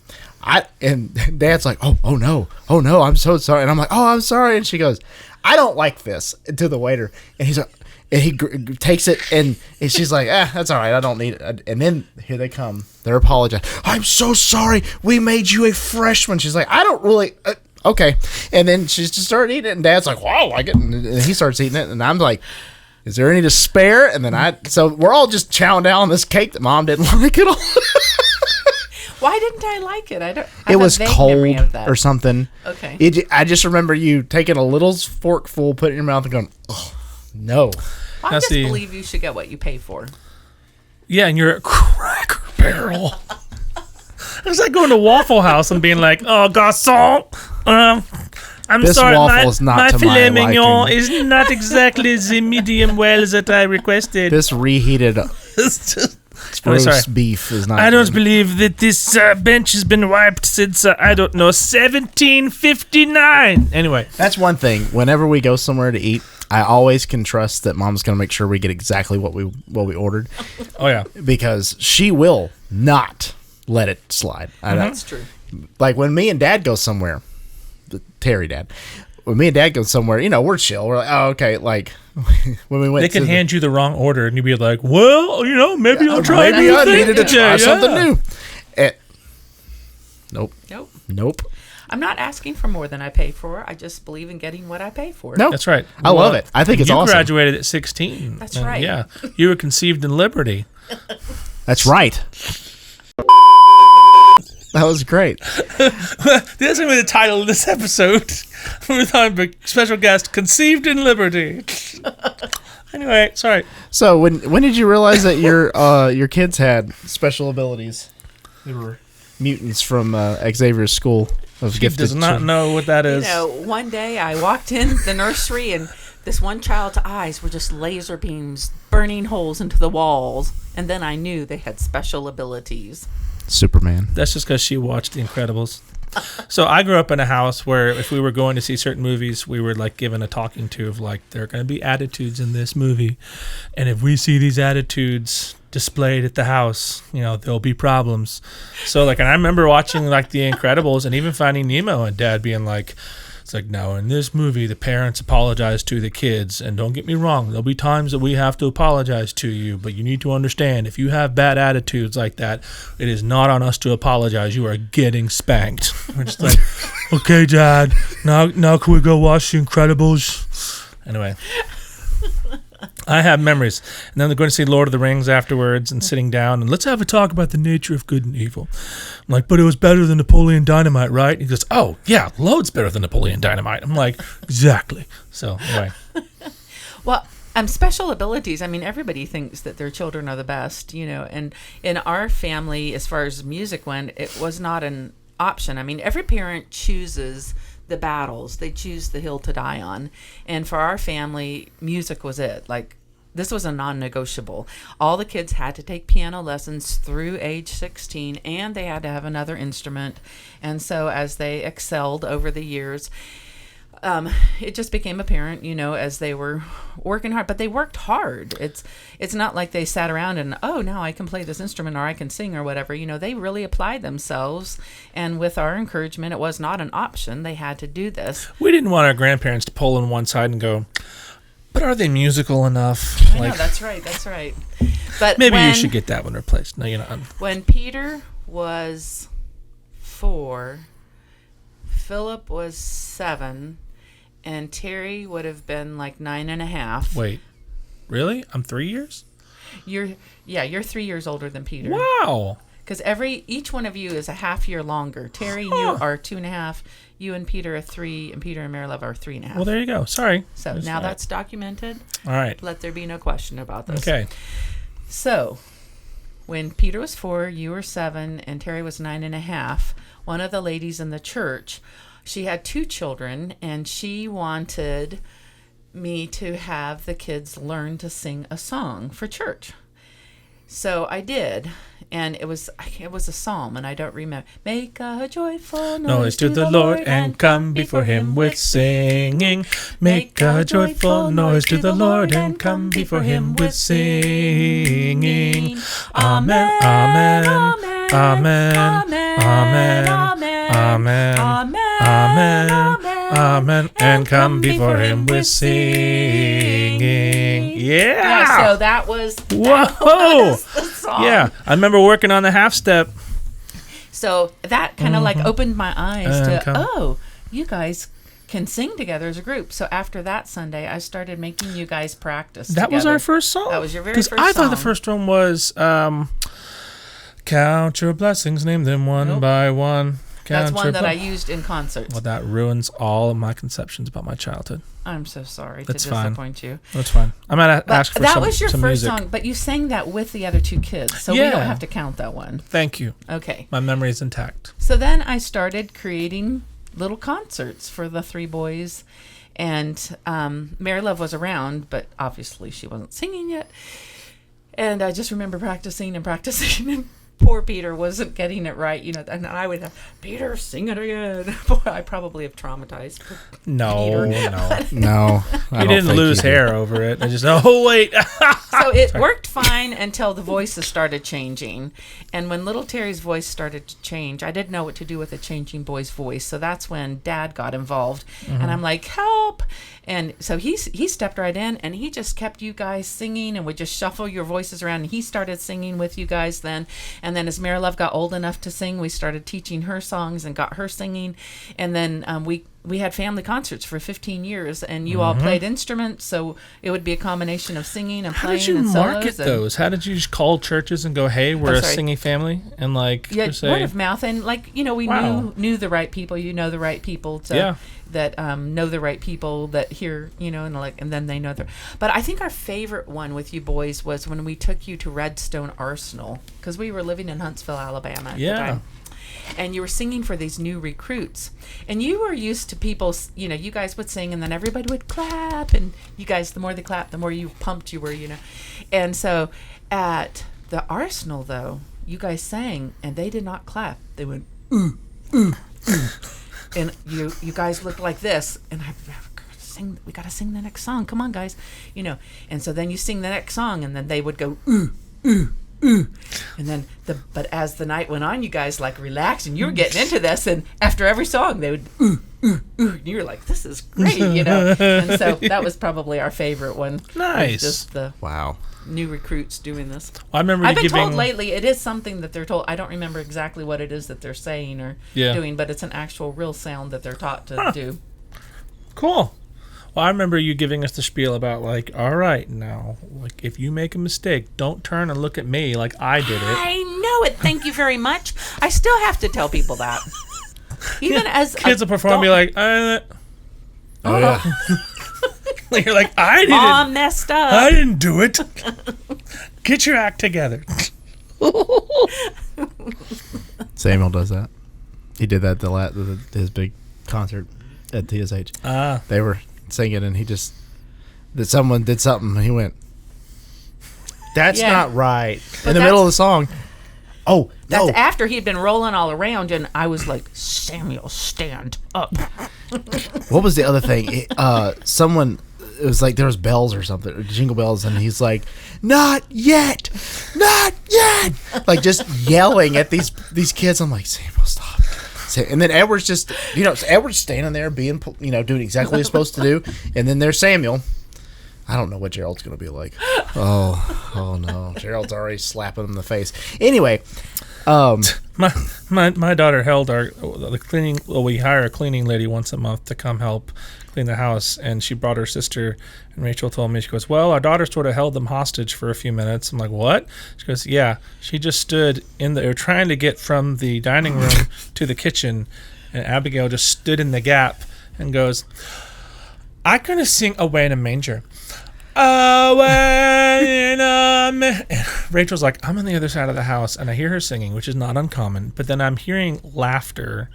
And Dad's like, oh no, I'm so sorry. And I'm like, oh, I'm sorry. And she goes, I don't like this, to the waiter. And he's like, and he takes it, and she's like, that's all right, I don't need it. And then here they come. They're apologizing. I'm so sorry. We made you a fresh one. She's like, I don't really. Okay. And then she just started eating it, and Dad's like, wow, I like it. And he starts eating it, and I'm like, is there any to spare? And then so we're all just chowing down on this cake that Mom didn't like at all. Why didn't I like it? It was cold or something. Okay. I just remember you taking a little forkful, putting it in your mouth, and going, oh, no. I just believe you should get what you pay for. Yeah, and you're at Cracker Barrel. It's like going to Waffle House and being like, oh, garçon, I'm this sorry, my filet mignon liking. is not exactly the medium well that I requested. This reheated roast beef is not. I don't believe that this bench has been wiped since, 1759. Anyway. That's one thing. Whenever we go somewhere to eat, I always can trust that Mom's going to make sure we get exactly what we ordered. Oh, yeah. Because she will not let it slide. That's true. Like when me and Dad go somewhere, Terry Dad, when me and Dad go somewhere, we're chill. We're like, oh, okay. Like when we went, they can hand you the wrong order, and you'd be like, well, maybe I'll try. Maybe I needed to try something new. Nope. I'm not asking for more than I pay for. I just believe in getting what I pay for. No, that's right. I love it. I think it's awesome. You graduated at 16. That's right. Yeah, you were conceived in liberty. That's right. That was great. That's going to be the title of this episode. We're talking about special guest, Conceived in Liberty. Anyway, sorry. So when did you realize that your kids had special abilities? They were mutants from Xavier's school of She gifted does not children. know what that is. One day I walked in the nursery and this one child's eyes were just laser beams burning holes into the walls. And then I knew they had special abilities. Superman. That's just because she watched The Incredibles. So I grew up in a house where if we were going to see certain movies, we were like given a talking to of like, there are going to be attitudes in this movie. And if we see these attitudes displayed at the house, there'll be problems. So like, and I remember watching like The Incredibles and even Finding Nemo and Dad being like, it's like, now in this movie, the parents apologize to the kids. And don't get me wrong, there'll be times that we have to apologize to you. But you need to understand, if you have bad attitudes like that, it is not on us to apologize. You are getting spanked. We're just like, okay, Dad, now can we go watch The Incredibles? Anyway. I have memories. And then they're going to see Lord of the Rings afterwards and sitting down and let's have a talk about the nature of good and evil. I'm like, but it was better than Napoleon Dynamite, right? He goes, oh, yeah, loads better than Napoleon Dynamite. I'm like, exactly. So, anyway. Well, special abilities. I mean, everybody thinks that their children are the best, and in our family, as far as music went, it was not an option. I mean, every parent chooses the battles. They choose the hill to die on. And for our family, music was it. Like, this was a non-negotiable. All the kids had to take piano lessons through age 16, and they had to have another instrument. And so as they excelled over the years, it just became apparent, as they were working hard. But they worked hard. It's not like they sat around and, oh, now I can play this instrument or I can sing or whatever. They really applied themselves. And with our encouragement, it was not an option. They had to do this. We didn't want our grandparents to pull on one side and go, but are they musical enough? I know, that's right. But maybe you should get that one replaced. No, you're not. When Peter was 4, Philip was 7, and Terry would have been like 9.5. Wait, really? I'm 3 years? You're 3 years older than Peter. Wow. Because each one of you is a half year longer. Terry, you are 2.5. You and Peter are 3, and Peter and Marilove are 3.5. Well, there you go. Sorry. So now that's documented. All right. Let there be no question about this. Okay. So when Peter was 4, you were 7, and Terry was 9.5, one of the ladies in the church, she had 2 children, and she wanted me to have the kids learn to sing a song for church. So I did, and it was a psalm, and I don't remember. Make a joyful noise to the Lord and come before him with singing. Make a joyful noise to the Lord and come before him with singing. Amen, amen, amen, amen, amen, amen, amen, and come before him with singing. Yeah. So that was whoa. The song. Yeah, I remember working on the half step. So that kind of like opened my eyes to, you guys can sing together as a group. So after that Sunday, I started making you guys practice That together. was our first song? That was your very first song. Because I thought the first one was Count Your Blessings, name them one by one. That's one that I used in concerts. Well, that ruins all of my conceptions about my childhood. I'm so sorry That's to fine. disappoint you. That's fine. I might ask for that some was your some first music. song, but you sang that with the other 2 kids, so we don't have to count that one. Thank you. Okay. My memory is intact. So then I started creating little concerts for the 3 boys, and Mary Love was around, but obviously she wasn't singing yet. And I just remember practicing and poor Peter wasn't getting it right, and I would have, Peter, sing it again. Boy, I probably have traumatized No. No. You didn't lose hair over it. I just, wait. So it worked fine until the voices started changing. And when little Terry's voice started to change, I didn't know what to do with a changing boy's voice. So that's when Dad got involved. And I'm like, help. And so he stepped right in, and he just kept you guys singing and would just shuffle your voices around. And he started singing with you guys then. And then as Mary Love got old enough to sing, we started teaching her songs and got her singing. And then we had family concerts for 15 years, and you all played instruments, so it would be a combination of singing and playing. How did you market those? How did you just call churches and go, hey, we're a singing family? And word of mouth. And we knew the right people. The right people that know the right people that hear, and then they know But I think our favorite one with you boys was when we took you to Redstone Arsenal, because we were living in Huntsville, Alabama at the time. And you were singing for these new recruits, and you were used to people, you guys would sing and then everybody would clap, and you guys, the more they clapped, the more you pumped you were, And so at the Arsenal, though, you guys sang and they did not clap. They went, ooh, ooh, ooh. And you guys looked like this, and we got to sing the next song. Come on, guys. And so then you sing the next song, and then they would go, ooh, ooh. Ooh. And then but as the night went on, you guys relaxed, and you were getting into this, and after every song they would ooh, ooh, ooh, and you were like, this is great, and so that was probably our favorite one. Nice. Just the new recruits doing this. Well, I remember I've been told lately it is something that they're told. I don't remember exactly what it is that they're saying or doing, but it's an actual real sound that they're taught to do. Cool. Well, I remember you giving us the spiel about all right, now, if you make a mistake, don't turn and look at me like I did it. I know it. Thank you very much. I still have to tell people that. Even as kids will perform, be like, oh yeah. You're like, I didn't. Mom messed up. I didn't do it. Get your act together. Samuel does that. He did that his big concert at TSH. They were singing, and someone did something, and he went, that's not right. But in the middle of the song. Oh, that's after he'd been rolling all around, and I was like, Samuel, stand up. What was the other thing? It was like there was bells or something, or jingle bells, and he's like, not yet, just yelling at these kids. I'm like, Samuel, stop. And then Edward's just, Edward's standing there being, doing exactly what he's supposed to do. And then there's Samuel. I don't know what Gerald's going to be like. Oh no. Gerald's already slapping him in the face. Anyway. My daughter held the cleaning. Well, we hire a cleaning lady once a month to come help clean the house, and she brought her sister. And Rachel told me, she goes, "Well, our daughter sort of held them hostage for a few minutes." I'm like, "What?" She goes, "Yeah, she just stood in there trying to get from the dining room to the kitchen, and Abigail just stood in the gap and goes, I'm gonna sing Away in a Manger." Away in a Rachel's like, I'm on the other side of the house, and I hear her singing, which is not uncommon, but then I'm hearing laughter,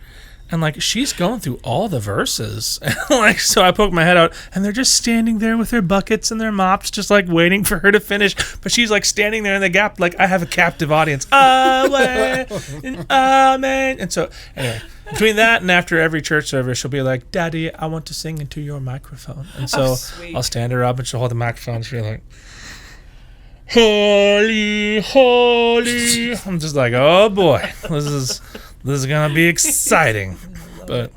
and she's going through all the verses. So I poke my head out, and they're just standing there with their buckets and their mops, just waiting for her to finish. But she's standing there in the gap, I have a captive audience. Away in amen. And so anyway, between that and after every church service, she'll be like, Daddy, I want to sing into your microphone. And so I'll stand her up, and she'll hold the microphone, and she'll be like, holy, holy. I'm just like, oh boy, this is gonna be exciting. But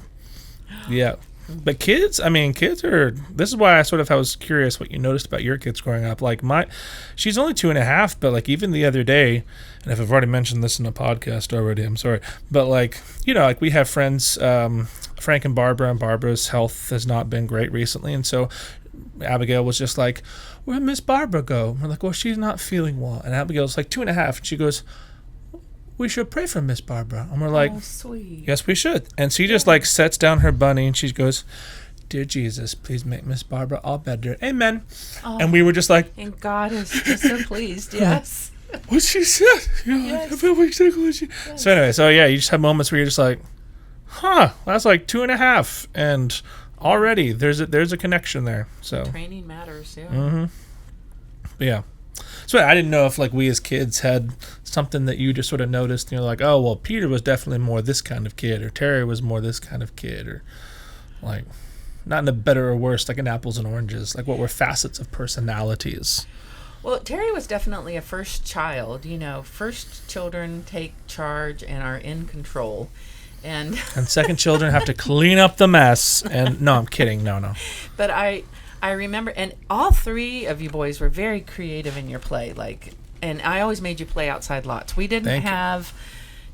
yeah, but kids are. This is why I was curious what you noticed about your kids growing up. She's only 2.5, but even the other day, and if I've already mentioned this in a podcast already, I'm sorry, but we have friends, Frank and Barbara's health has not been great recently, and so Abigail was just like, where'd Miss Barbara go? We're like, well, she's not feeling well. And Abigail's 2.5, and she goes, we should pray for Miss Barbara. And we're like, oh, sweet. Yes, we should. And she just sets down her bunny, and she goes, dear Jesus, please make Miss Barbara all better. Amen. Oh, and we were just like, and God is just so pleased. Yes. What she said. Yes. I feel yes. So anyway, you just have moments where you're just like, huh, that's 2.5, and already there's a connection there. So training matters, yeah. Mm-hmm. But yeah. So I didn't know if we as kids had something that you just sort of noticed, like, oh, well, Peter was definitely more this kind of kid, or Terry was more this kind of kid, or like, not in a better or worse, like in apples and oranges, like what were facets of personalities? Well, Terry was definitely a first child. First children take charge and are in control. And second children have to clean up the mess. And no, I'm kidding. No. But I remember, and all three of you boys were very creative in your play. And I always made you play outside lots. We didn't have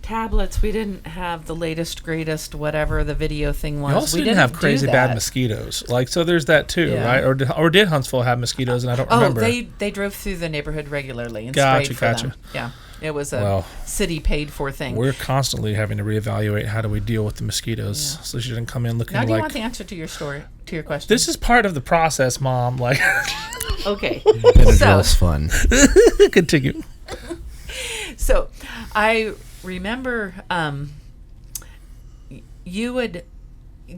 tablets. We didn't have the latest, greatest, whatever the video thing was. We also we didn't have crazy bad mosquitoes. So there's that too, right? Or did Huntsville have mosquitoes? And I don't remember. Oh, they drove through the neighborhood regularly and Gotcha. sprayed for them. Yeah. It was a city paid for thing. We're constantly having to reevaluate how do we deal with the mosquitoes, so she didn't come in looking now, like. Do you want the answer to your question? This is part of the process, Mom. Okay. Benadryl's fun. Continue. So, I remember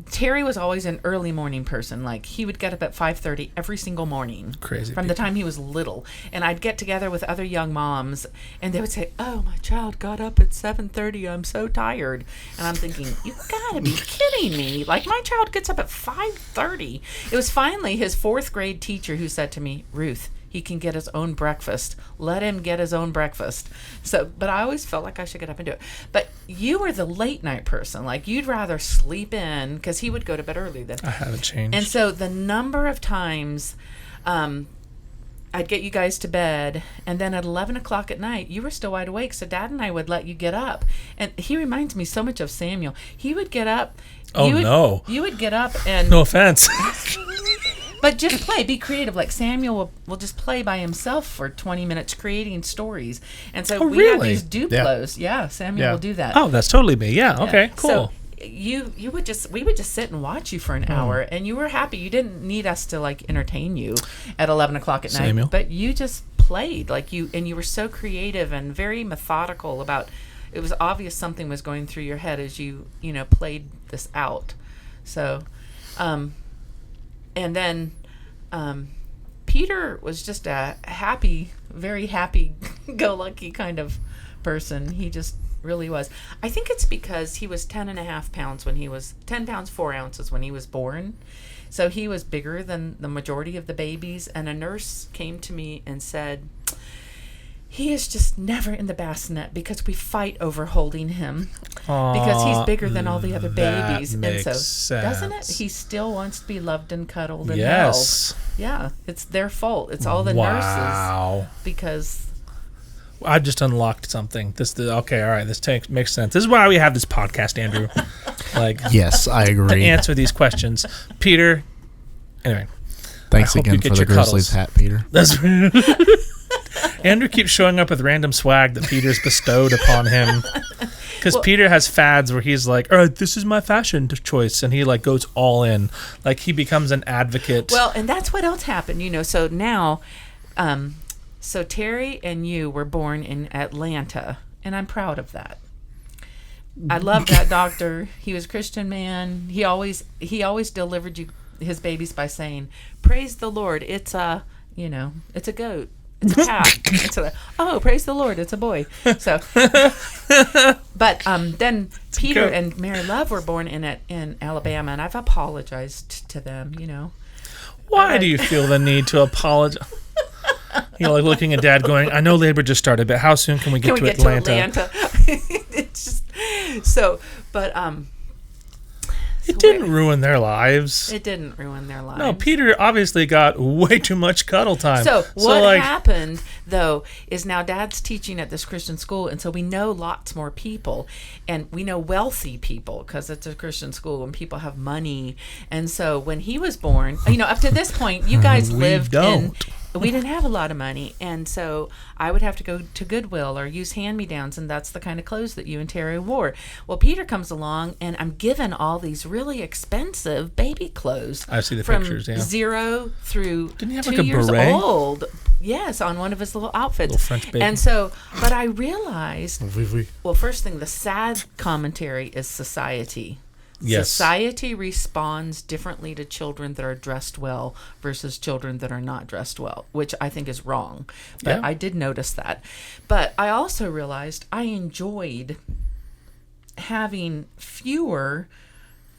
Terry was always an early morning person. He would get up at 5:30 every single morning. Crazy. From the time he was little. And I'd get together with other young moms, and they would say, "Oh, my child got up at 7:30. I'm so tired." And I'm thinking, you gotta be kidding me. My child gets up at 5:30. It was finally his 4th grade teacher who said to me, "Ruth, he can get his own breakfast. Let him get his own breakfast." But I always felt like I should get up and do it. But you were the late night person. You'd rather sleep in, because he would go to bed early then. I haven't changed. And so the number of times I'd get you guys to bed, and then at 11 o'clock at night, you were still wide awake, so Dad and I would let you get up. And he reminds me so much of Samuel. He would get up. No. You would get up and... No offense. But just play, be creative. Samuel will just play by himself for 20 minutes creating stories. And so we have these Duplos. Yeah, Samuel will do that. Oh, that's totally me. Yeah, okay, cool. So we would just sit and watch you for an hour, and you were happy. You didn't need us to entertain you at 11 o'clock at night. But you just played and you were so creative and very methodical about. It was obvious something was going through your head as you played this out. So. And then Peter was just a very happy-go-lucky kind of person. He just really was. I think it's because he was 10.5 pounds 10 pounds 4 ounces when he was born. So he was bigger than the majority of the babies. And a nurse came to me and said, "He is just never in the bassinet because we fight over holding him." Because he's bigger than all the other babies. And so, sense. doesn't it? He still wants to be loved and cuddled and yes. held. Yeah, it's their fault. It's all the nurses. Because I just unlocked something. Okay, all right, this makes sense. This is why we have this podcast, Andrew. Yes, I agree. To answer these questions. Peter, anyway. Thanks again for the Grizzlies hat, Peter. That's Andrew keeps showing up with random swag that Peter's bestowed upon him. Because Peter has fads where he's like, all right, this is my fashion choice. And he goes all in. He becomes an advocate. Well, and that's what else happened, So now, so Terry and you were born in Atlanta. And I'm proud of that. I love that doctor. He was a Christian man. He always delivered his babies by saying, "Praise the Lord. It's a goat. It's a cat." Oh, praise the Lord, it's a boy. So, but then Peter and Mary Love were born in Alabama, and I've apologized to them. Why do you feel the need to apologize? Looking at Dad, going, "I know labor just started, but how soon can we get to Atlanta?" It's just so, but It didn't ruin their lives. It didn't ruin their lives. No, Peter obviously got way too much cuddle time. So what happened, though, is now Dad's teaching at this Christian school, and so we know lots more people, and we know wealthy people because it's a Christian school and people have money. And so when he was born, up to this point, you guys lived in... We didn't have a lot of money, and so I would have to go to Goodwill or use hand-me-downs, and that's the kind of clothes that you and Terry wore. Well, Peter comes along, and I'm given all these really expensive baby clothes. I see the from pictures, yeah. 0 through Didn't he have 2 years beret? old. Yes, on one of his little outfits. Little French baby. And so, but I realized, well, first thing, the sad commentary is society. Yes. Society responds differently to children that are dressed well versus children that are not dressed well, which I think is wrong. But Yeah. I did notice that. But I also realized I enjoyed having fewer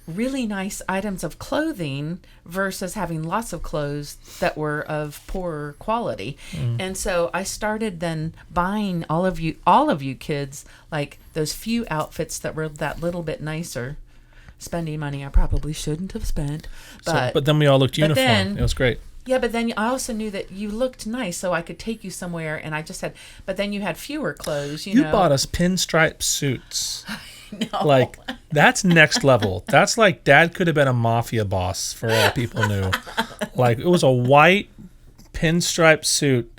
really nice items of clothing versus having lots of clothes that were of poorer quality. And so I started then buying all of you kids, like those few outfits that were that little bit nicer, spending money I probably shouldn't have spent. But then we all looked uniform. then- It was great. Yeah, but then I also knew that you looked nice, so I could take you somewhere, and I just had, but then you had fewer clothes, You know. bought us pinstripe suits. No. Like, that's next level. That's like Dad could have been a mafia boss for all people knew. Like, it was a white pinstripe suit.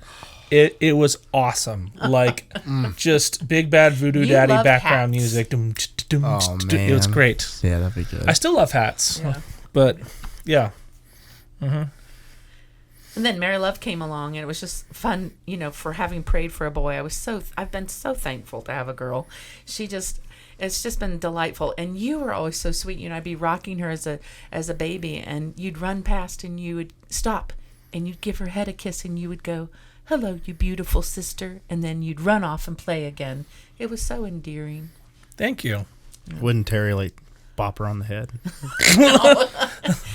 It was awesome. Like, just big bad voodoo You daddy love background hats. music. Oh, It was man. great. Yeah, that'd be good. I still love hats. Yeah. But, yeah. And then Mary Love came along, and it was just fun, for having prayed for a boy. I've been so thankful to have a girl. It's just been delightful. And you were always so sweet. I'd be rocking her as a baby, and you'd run past and you would stop and you'd give her head a kiss and you would go, "Hello, you beautiful sister." And then you'd run off and play again. It was so endearing. Thank you. Wouldn't Terry like bop her on the head?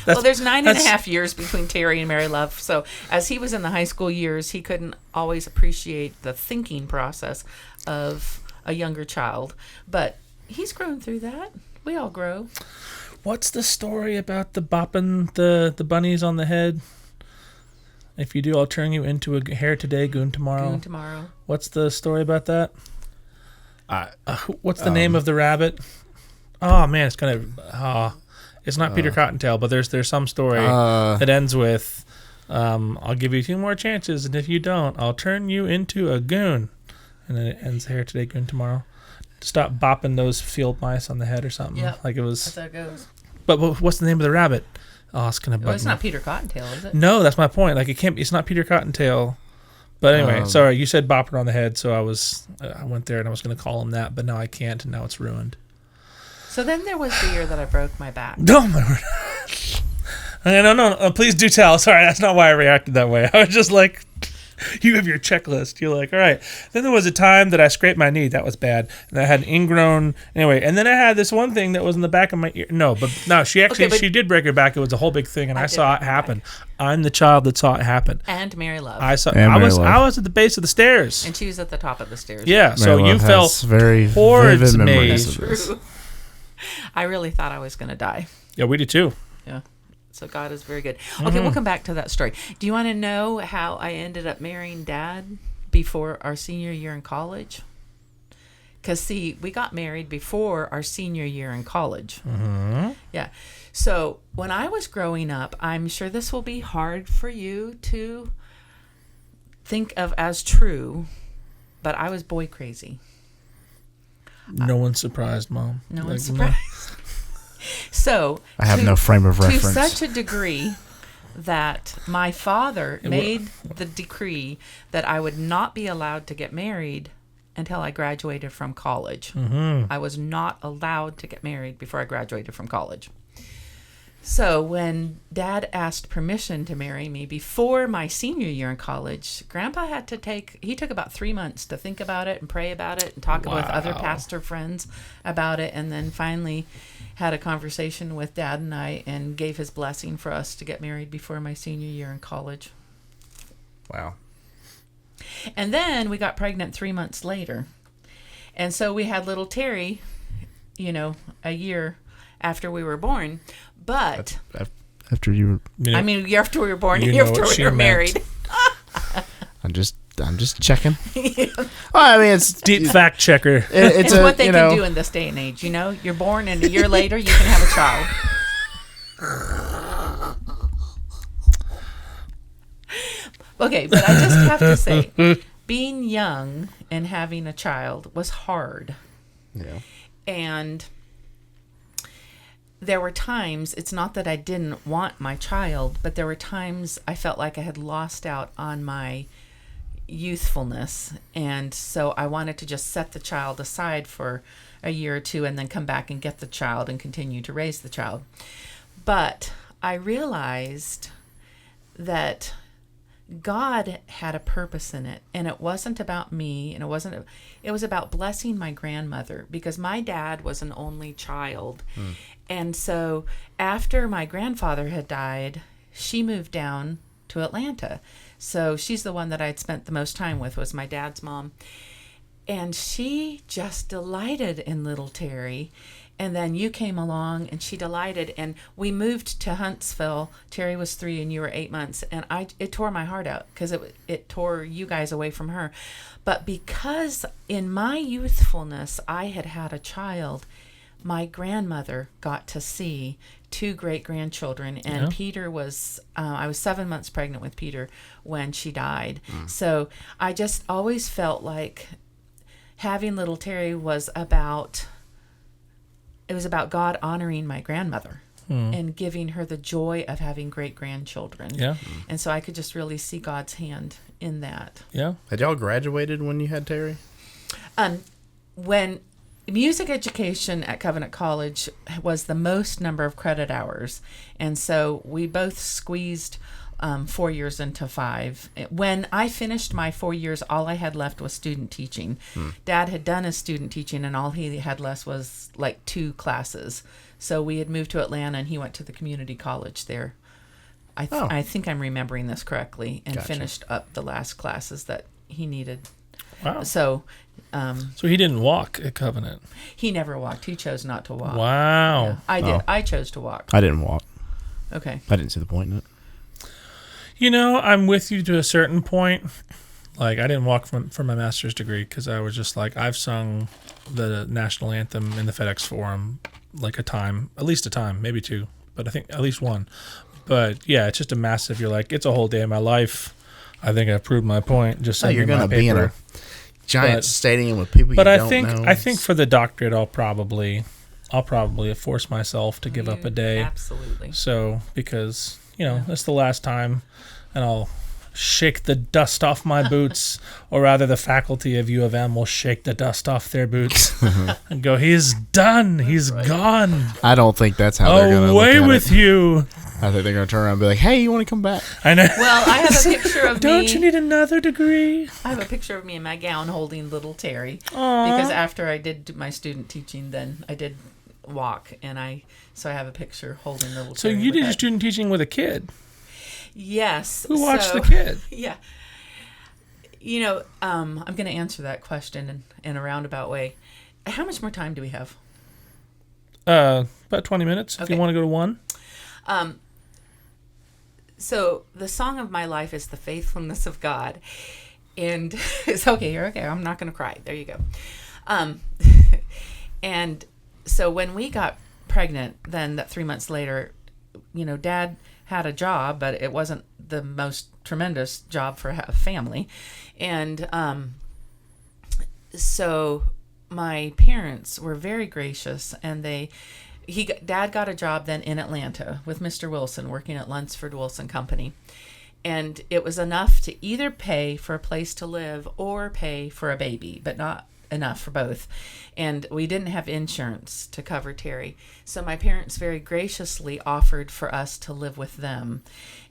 Well, there's 9.5 years between Terry and Mary Love. So as he was in the high school years, he couldn't always appreciate the thinking process of a younger child. But he's grown through that. We all grow. What's the story about the bopping the bunnies on the head? If you do, I'll turn you into a hair today, goon tomorrow. Goon tomorrow. What's the story about that? What's the name of the rabbit? Oh man, it's not Peter Cottontail, but there's some story that ends with, "I'll give you 2 more chances, and if you don't, I'll turn you into a goon." And then it ends hair today, goon tomorrow. Stop bopping those field mice on the head or something. Yep. Like it was. That's how it goes. But what's the name of the rabbit? Oh, it's gonna bug Well, it's me. not Peter Cottontail, is it? No, that's my point. Like it can't. It's not Peter Cottontail. But anyway, sorry. You said bopper on the head, so I went there and I was going to call him that, but now I can't, and now it's ruined. So then there was the year that I broke my back. No, my word. No. Please do tell. Sorry, that's not why I reacted that way. I was just like, you have your checklist. You're like, all right. Then there was a time that I scraped my knee. That was bad. And I had an ingrown. Anyway, and then I had this one thing that was in the back of my ear. No, she did break her back. It was a whole big thing, and I saw it happen. I'm the child that saw it happen. And Mary Love. I was at the base of the stairs. And she was at the top of the stairs. Yeah, so Mary you Love felt has very towards vivid me. memories of That's this. true. I really thought I was going to die. Yeah, we did too. Yeah. So God is very good. Okay, we'll come back to that story. Do you want to know how I ended up marrying Dad before our senior year in college? Because, see, we got married before our senior year in college. Mm-hmm. Yeah. So when I was growing up, I'm sure this will be hard for you to think of as true, but I was boy crazy. No one's surprised, Mom. No one's surprised. So I have no frame of to reference. such a degree that my father made the decree that I would not be allowed to get married until I graduated from college. Mm-hmm. I was not allowed to get married before I graduated from college. So when Dad asked permission to marry me before my senior year in college, Grandpa took about 3 months to think about it and pray about it and talk with other pastor friends about it, and then finally had a conversation with Dad and I and gave his blessing for us to get married before my senior year in college. Wow. And then we got pregnant 3 months later. And so we had little Terry, a year after we were born. But After you were, after we were born, You know after what we she were meant. married. I'm just checking. It's Deep fact checker. It's what they can do in this day and age. You're born, and a year later you can have a child. Okay, but I just have to say, being young and having a child was hard. Yeah. And there were times, it's not that I didn't want my child, but there were times I felt like I had lost out on my youthfulness. And so I wanted to just set the child aside for a year or two and then come back and get the child and continue to raise the child. But I realized that God had a purpose in it, and it wasn't about me, and it was about blessing my grandmother, because my dad was an only child. And so after my grandfather had died, she moved down to Atlanta. So she's the one that I'd spent the most time with, was my dad's mom. And she just delighted in little Terry. And then you came along and she delighted, and we moved to Huntsville. Terry was 3 and you were 8 months, and it tore my heart out because it tore you guys away from her. But because in my youthfulness I had a child, my grandmother got to see 2 great-grandchildren, and Peter was, I was 7 months pregnant with Peter when she died. So I just always felt like having little Terry was about God honoring my grandmother and giving her the joy of having great-grandchildren. Yeah. And so I could just really see God's hand in that. Yeah. Had y'all graduated when you had Terry? When music education at Covenant College was the most number of credit hours, and so we both squeezed 4 years into 5. When I finished my 4 years, all I had left was student teaching. Dad had done his student teaching, and all he had left was like 2 classes. So we had moved to Atlanta, and he went to the community college there. I think I'm remembering this correctly, and finished up the last classes that he needed. Wow. So he didn't walk at Covenant. He never walked. He chose not to walk. Wow. Yeah, I did. I chose to walk. I didn't walk. Okay. I didn't see the point in it. You know, I'm with you to a certain point. Like, I didn't walk for my master's degree because I was just like, I've sung the national anthem in the FedEx Forum like at least a time, maybe 2, but I think at least 1. But yeah, it's just a massive. You're like, it's a whole day of my life. I think I've proved my point. Just you're going to be in a giant stadium with people you don't know. I think for the doctorate, I'll probably force myself to give up a day. Absolutely. So because it's the last time, and I'll shake the dust off my boots, or rather the faculty of U of M will shake the dust off their boots and go, he's done. He's gone. I don't think that's how they're going to look at it. Away with you. I think they're going to turn around and be like, hey, you want to come back? I know. Well, I have a picture of me. Don't you need another degree? I have a picture of me in my gown holding little Terry. Aww. Because after I did my student teaching, then I did walk, so I have a picture holding little Terry. So you did your student teaching with a kid? Yes. Who watched the kid? Yeah. I'm going to answer that question in a roundabout way. How much more time do we have? About 20 minutes, if you want to go to 1. So the song of my life is the faithfulness of God. And it's okay. I'm not going to cry. There you go. And so when we got pregnant, then that 3 months later, Dad had a job, but it wasn't the most tremendous job for a family. And so my parents were very gracious, and Dad got a job then in Atlanta with Mr. Wilson, working at Lunsford Wilson Company. And it was enough to either pay for a place to live or pay for a baby, but not enough for both. And we didn't have insurance to cover Terry. So my parents very graciously offered for us to live with them.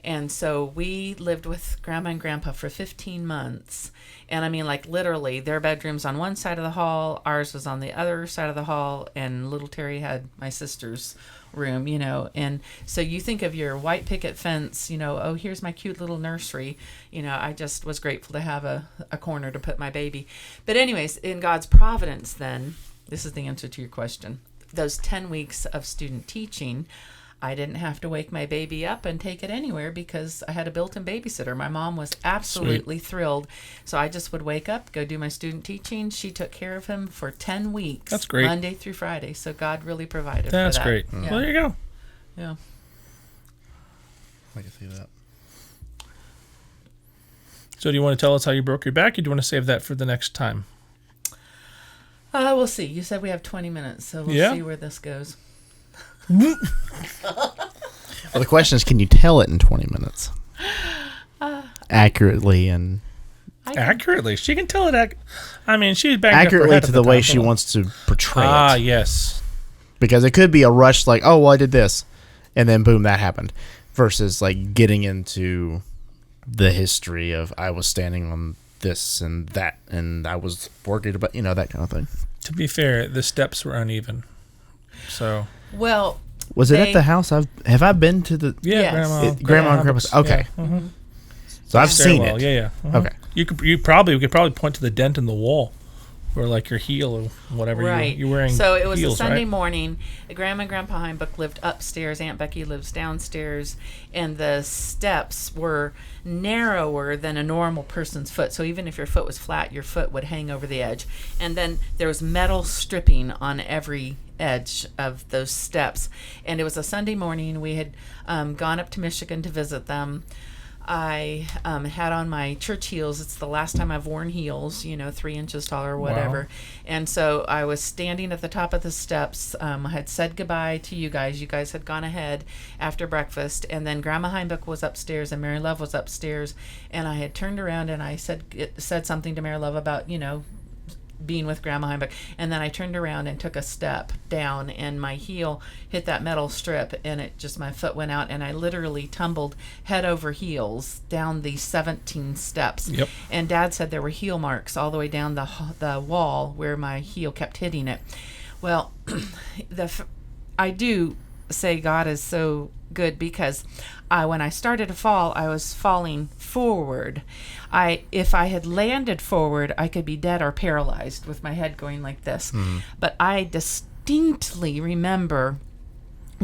And so we lived with Grandma and Grandpa for 15 months. And I mean, like, literally, their bedroom's on one side of the hall, ours was on the other side of the hall, and little Terry had my sister's room, and so you think of your white picket fence, oh, here's my cute little nursery. I just was grateful to have a corner to put my baby. But anyways, in God's providence, then, this is the answer to your question. Those 10 weeks of student teaching, I didn't have to wake my baby up and take it anywhere because I had a built-in babysitter. My mom was absolutely thrilled. So I just would wake up, go do my student teaching. She took care of him for 10 weeks. That's great. Monday through Friday. So God really provided for that. That's great. Yeah. Well, there you go. Yeah. I can see that. So do you want to tell us how you broke your back, or do you want to save that for the next time? We'll see. You said we have 20 minutes, so we'll see where this goes. Well, the question is, can you tell it in 20 minutes? Accurately and accurately. She can tell it. I mean, she's banged accurately up her head to the way time. she wants to portray it. Yes. Because it could be a rush, like, oh, well, I did this, and then boom, that happened. Versus like getting into the history of I was standing on this and that, and I was worried about, that kind of thing. To be fair, the steps were uneven. So. Well. Was it at the house? Have I been to the? Yeah, Yes. Grandma and Grandpa's. Okay. Yeah. Mm-hmm. So I've seen it. Yeah. Mm-hmm. Okay. We could probably point to the dent in the wall, or like your heel or whatever you're wearing. So it was heels, a Sunday right? morning. Grandma and Grandpa Himebook lived upstairs. Aunt Becky lives downstairs, and the steps were narrower than a normal person's foot. So even if your foot was flat, your foot would hang over the edge. And then there was metal stripping on every edge of those steps. And it was a Sunday morning. We had gone up to Michigan to visit them. I had on my church heels. It's the last time I've worn heels, 3 inches taller or whatever. Wow. And so I was standing at the top of the steps. I had said goodbye to you guys. You guys had gone ahead after breakfast. And then Grandma Himebook was upstairs and Mary Love was upstairs. And I had turned around and I said something to Mary Love about, being with Grandma Himebook, and then I turned around and took a step down, and my heel hit that metal strip, and my foot went out, and I literally tumbled head over heels down the 17 steps. Yep. And Dad said there were heel marks all the way down the wall where my heel kept hitting it. Well, I do say God is so good, because when I started to fall, I was falling forward. If I had landed forward, I could be dead or paralyzed with my head going like this. Mm-hmm. But I distinctly remember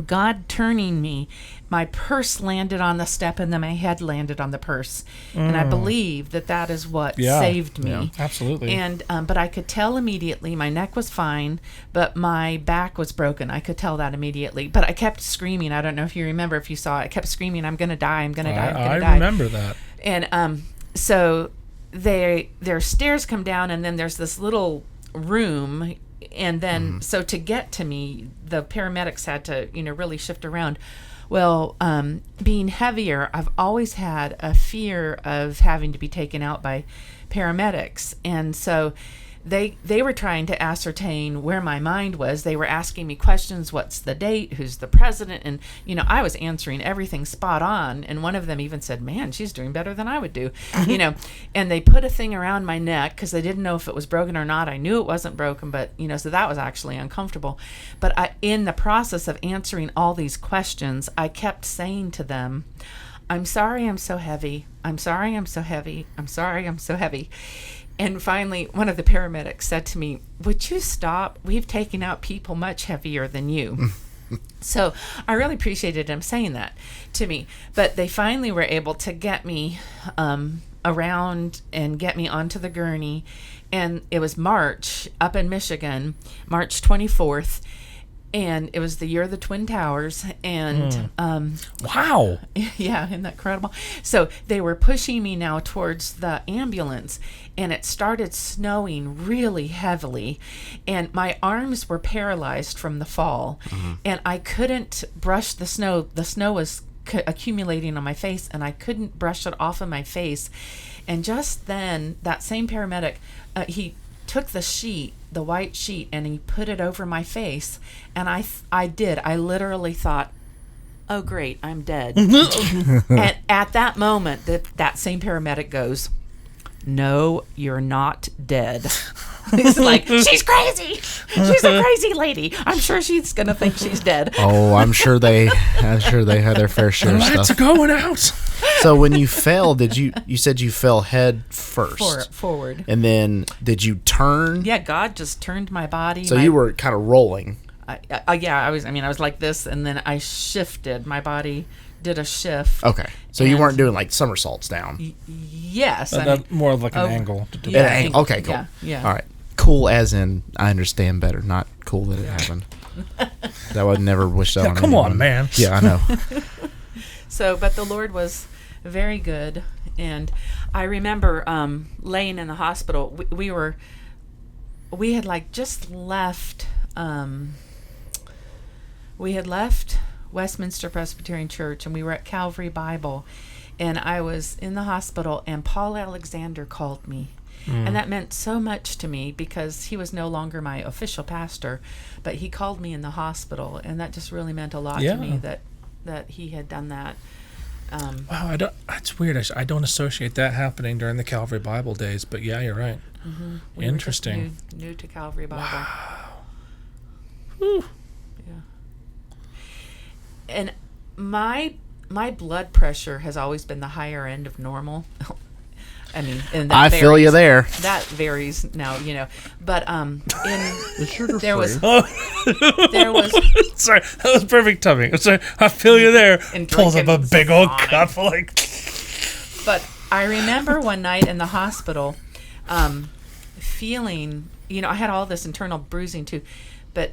God turning me. My purse landed on the step, and then my head landed on the purse. And I believe that is what saved me. Yeah, absolutely. And but I could tell immediately. My neck was fine, but my back was broken. I could tell that immediately. But I kept screaming. I don't know if you remember, if you saw it. I kept screaming, "I'm going to die, I'm going to die, I'm going to die." I remember that. And so their stairs come down, and then there's this little room. And then, so to get to me, the paramedics had to, really shift around. Well, being heavier, I've always had a fear of having to be taken out by paramedics. And so they were trying to ascertain where my mind was. They were asking me questions. What's the date? Who's the president? And, I was answering everything spot on. And one of them even said, "Man, she's doing better than I would do." And they put a thing around my neck because they didn't know if it was broken or not. I knew it wasn't broken, but, so that was actually uncomfortable. But in the process of answering all these questions, I kept saying to them, "I'm sorry I'm so heavy. I'm sorry I'm so heavy. I'm sorry I'm so heavy." And finally, one of the paramedics said to me, "Would you stop? We've taken out people much heavier than you." So I really appreciated him saying that to me. But they finally were able to get me around and get me onto the gurney. And it was March up in Michigan, March 24th. And it was the year of the Twin Towers. And wow. Yeah, isn't that incredible? So they were pushing me now towards the ambulance, and it started snowing really heavily, and my arms were paralyzed from the fall, and I couldn't brush the snow. The snow was accumulating on my face, and I couldn't brush it off of my face. And just then, that same paramedic, he took the white sheet, and he put it over my face, and I literally thought, "Oh great, I'm dead." And at that moment, that same paramedic goes, "No, you're not dead." He's like, "She's crazy. She's a crazy lady. I'm sure she's gonna think she's dead." Oh, I'm sure they had their fair share of stuff. Lights are going out. So when you fell, you said you fell head first? Forward. And then did you turn? Yeah, God just turned my body. So you were kind of rolling. I was like this, and then I shifted. My body did a shift. Okay. So you weren't doing like somersaults down? Yes. More of like an angle. To do yeah, that. Okay, cool. Yeah. All right. Cool as in I understand better, not cool that it happened. That would never wish that on Come anyone. on, man. Yeah, I know. So, but the Lord was very good. And I remember laying in the hospital. We had like just left. We had left Westminster Presbyterian Church, and we were at Calvary Bible. And I was in the hospital, and Paul Alexander called me. And that meant so much to me because he was no longer my official pastor, but he called me in the hospital, and that just really meant a lot to me that he had done that. Wow, it's weird. I don't associate that happening during the Calvary Bible days, but yeah, you're right. We Interesting. were just new to Calvary Bible. Wow. Whew. Yeah. And my blood pressure has always been the higher end of normal. I mean, and that I varies. feel you there. That varies now, But The sugar there was Sorry, that was perfect timing. I'm sorry, I feel you there. And Pulls up a drinking big old wine. cup like. But I remember one night in the hospital, feeling, I had all this internal bruising too, but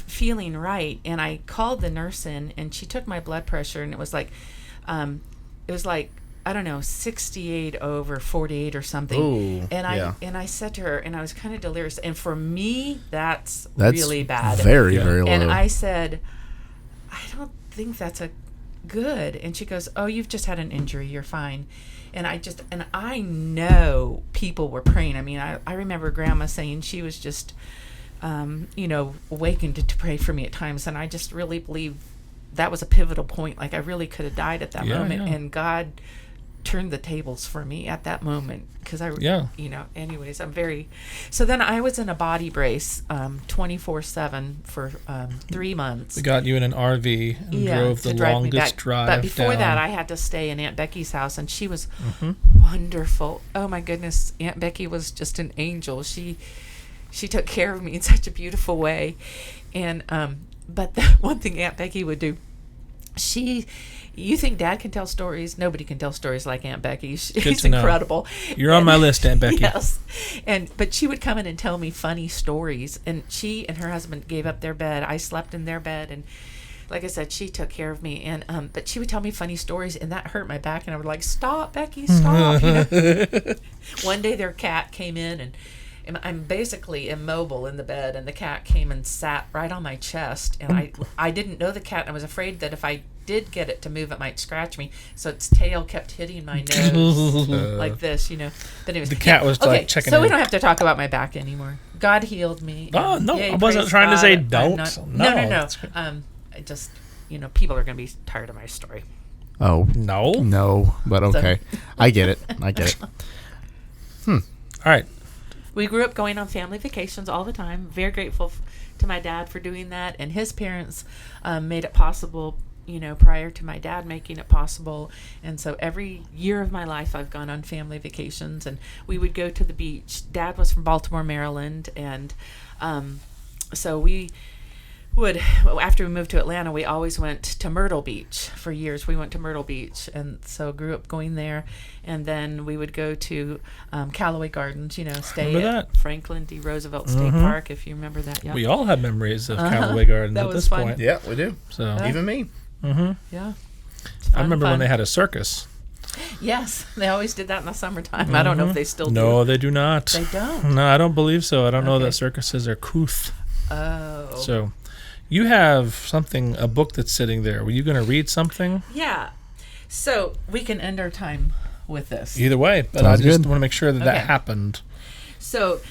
feeling right. And I called the nurse in, and she took my blood pressure, and it was like, I don't know, 68 over 48 or something. Ooh, and I said to her, and I was kind of delirious. And for me, that's really bad. Very, very low. And I said, I don't think that's a good. And she goes, oh, you've just had an injury. You're fine. And I know people were praying. I mean, I remember Grandma saying she was just, awakened to pray for me at times. And I just really believe that was a pivotal point. Like, I really could have died at that moment. And God turned the tables for me at that moment because anyways, so then I was in a body brace 24/7 for 3 months. We got you in an RV and drove the longest drive but before down. that I had to stay in Aunt Becky's house, and she was wonderful. Oh my goodness, Aunt Becky was just an angel. She took care of me in such a beautiful way. And but the one thing Aunt Becky would do, you think Dad can tell stories? Nobody can tell stories like Aunt Becky. She's incredible. You're on my list, Aunt Becky. Yes. But she would come in and tell me funny stories. And she and her husband gave up their bed. I slept in their bed. And like I said, she took care of me. And but she would tell me funny stories, and that hurt my back. And I would like, stop, Becky, stop. One day their cat came in, and I'm basically immobile in the bed, and the cat came and sat right on my chest. And I didn't know the cat, and I was afraid that if I did get it to move, it might scratch me. So its tail kept hitting my nose like this, But anyways, the cat was like checking in. So we don't have to talk about my back anymore. God healed me. Oh, no, Yay, I wasn't praise trying to God. say I'm don't. No. I just, people are going to be tired of my story. Oh. No, but okay. I get it. All right. We grew up going on family vacations all the time. Very grateful to my dad for doing that, and his parents made it possible, prior to my dad making it possible. And so every year of my life I've gone on family vacations, and we would go to the beach. Dad was from Baltimore, Maryland, and so we would, after we moved to Atlanta, we always went to Myrtle Beach. For years we went to Myrtle Beach, and so grew up going there. And then we would go to Callaway Gardens, stay at Franklin D. Roosevelt State Park, if you remember that. We all have memories of Callaway Gardens at this point. Yeah, we do. So even me. Yeah. I remember when they had a circus. Yes, they always did that in the summertime. I don't know if they still do. No, they do not. They don't? No, I don't believe so. I don't know that circuses are couth. Oh. So you have a book that's sitting there. Were you going to read something? Yeah. So we can end our time with this. Either way, but Sounds I just good. want to make sure that happened. So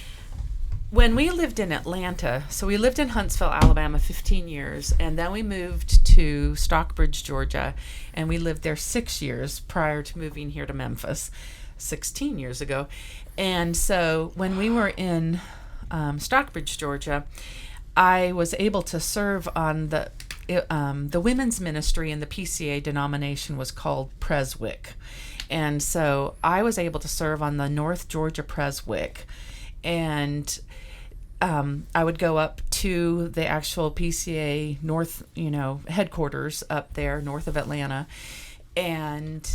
when we lived in Atlanta, so we lived in Huntsville, Alabama 15 years, and then we moved to Stockbridge, Georgia, and we lived there 6 years prior to moving here to Memphis 16 years ago. And so when we were in Stockbridge, Georgia, I was able to serve on the women's ministry in the PCA denomination was called Preswick. And so I was able to serve on the North Georgia Preswick. And I would go up to the actual PCA North, headquarters up there north of Atlanta. And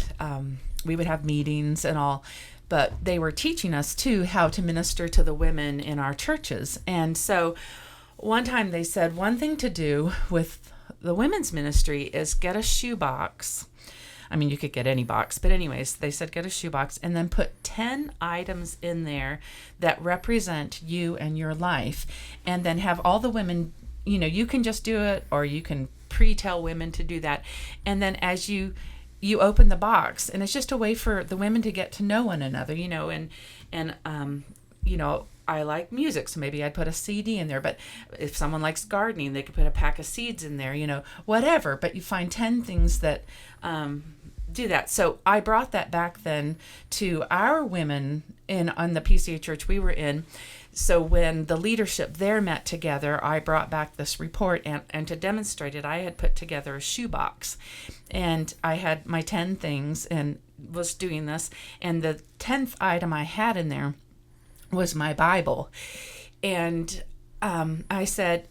we would have meetings and all. But they were teaching us, too, how to minister to the women in our churches. And so one time they said one thing to do with the women's ministry is get a shoebox. I mean, you could get any box, but anyways, they said get a shoebox and then put 10 items in there that represent you and your life, and then have all the women, you can just do it, or you can pre-tell women to do that. And then as you you open the box, and it's just a way for the women to get to know one another, and I like music, so maybe I'd put a CD in there. But if someone likes gardening, they could put a pack of seeds in there, whatever. But you find 10 things that do that. So I brought that back then to our women on the PCA church we were in. So when the leadership there met together, I brought back this report, and to demonstrate it, I had put together a shoebox, and I had my 10 things and was doing this. And the 10th item I had in there was my Bible. And I said,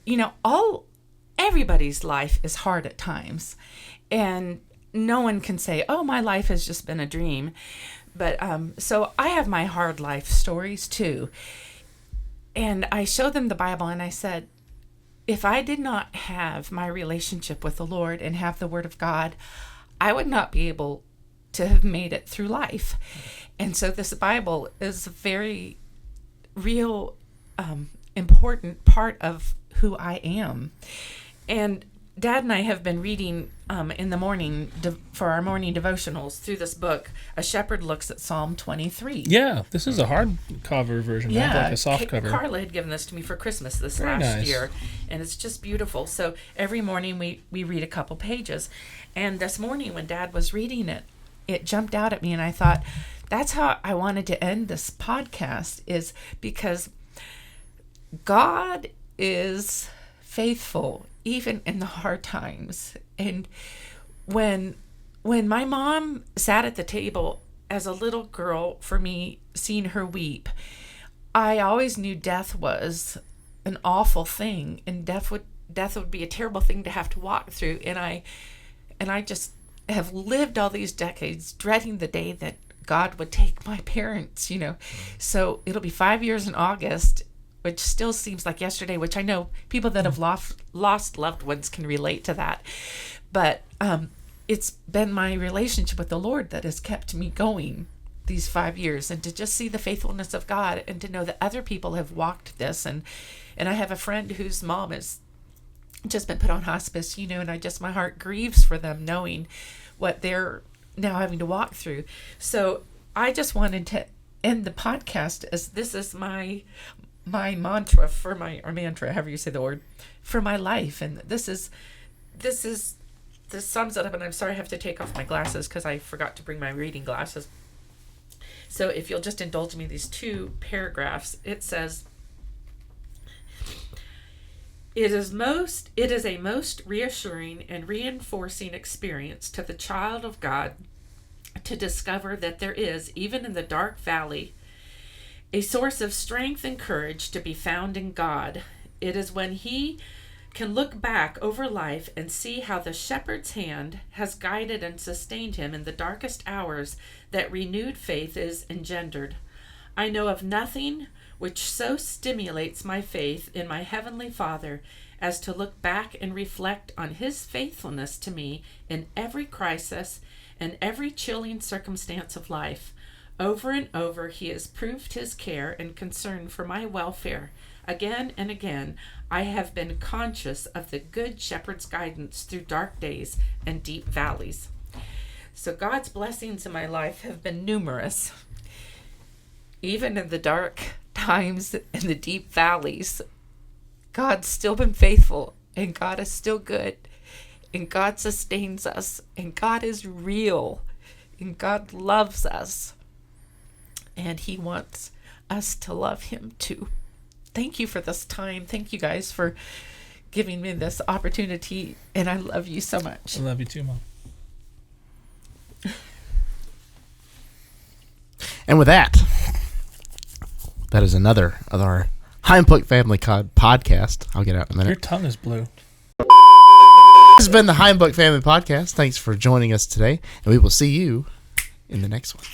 everybody's life is hard at times, and no one can say, oh, my life has just been a dream. But so I have my hard life stories too. And I showed them the Bible, and I said, if I did not have my relationship with the Lord and have the Word of God, I would not be able to have made it through life. And so this Bible is a very real, important part of who I am. And Dad and I have been reading in the morning for our morning devotionals through this book, A Shepherd Looks at Psalm 23. Yeah, this is a hardcover version, not like a soft cover. Carla had given this to me for Christmas this Very last nice. year, and it's just beautiful. So every morning we read a couple pages. And this morning when Dad was reading it, it jumped out at me, and I thought, that's how I wanted to end this podcast, is because God is faithful even in the hard times. And when my mom sat at the table as a little girl, for me, seeing her weep, I always knew death was an awful thing, and death would be a terrible thing to have to walk through. And I just have lived all these decades dreading the day that God would take my parents, So it'll be 5 years in August, which still seems like yesterday, which I know people that have lost loved ones can relate to that. But it's been my relationship with the Lord that has kept me going these 5 years, and to just see the faithfulness of God, and to know that other people have walked this. And I have a friend whose mom has just been put on hospice, and my heart grieves for them, knowing what they're now having to walk through. So I just wanted to end the podcast as this is my mantra however you say the word, for my life. And this sums it up. And I'm sorry I have to take off my glasses because I forgot to bring my reading glasses. So if you'll just indulge me these 2 paragraphs, it says, It is a most reassuring and reinforcing experience to the child of God to discover that there is, even in the dark valley, a source of strength and courage to be found in God. It is when he can look back over life and see how the shepherd's hand has guided and sustained him in the darkest hours that renewed faith is engendered. I know of nothing which so stimulates my faith in my Heavenly Father as to look back and reflect on his faithfulness to me in every crisis and every chilling circumstance of life. Over and over he has proved his care and concern for my welfare. Again and again I have been conscious of the Good Shepherd's guidance through dark days and deep valleys. So God's blessings in my life have been numerous. Even in the dark times and the deep valleys, God's still been faithful, and God is still good, and God sustains us, and God is real, and God loves us, and he wants us to love him too. Thank you for this time. Thank you guys for giving me this opportunity, and I love you so much. I love you too, Mom. And with that is another of our Himebook Family podcast. I'll get out in a minute. Your tongue is blue. This has been the Himebook Family Podcast. Thanks for joining us today, and we will see you in the next one.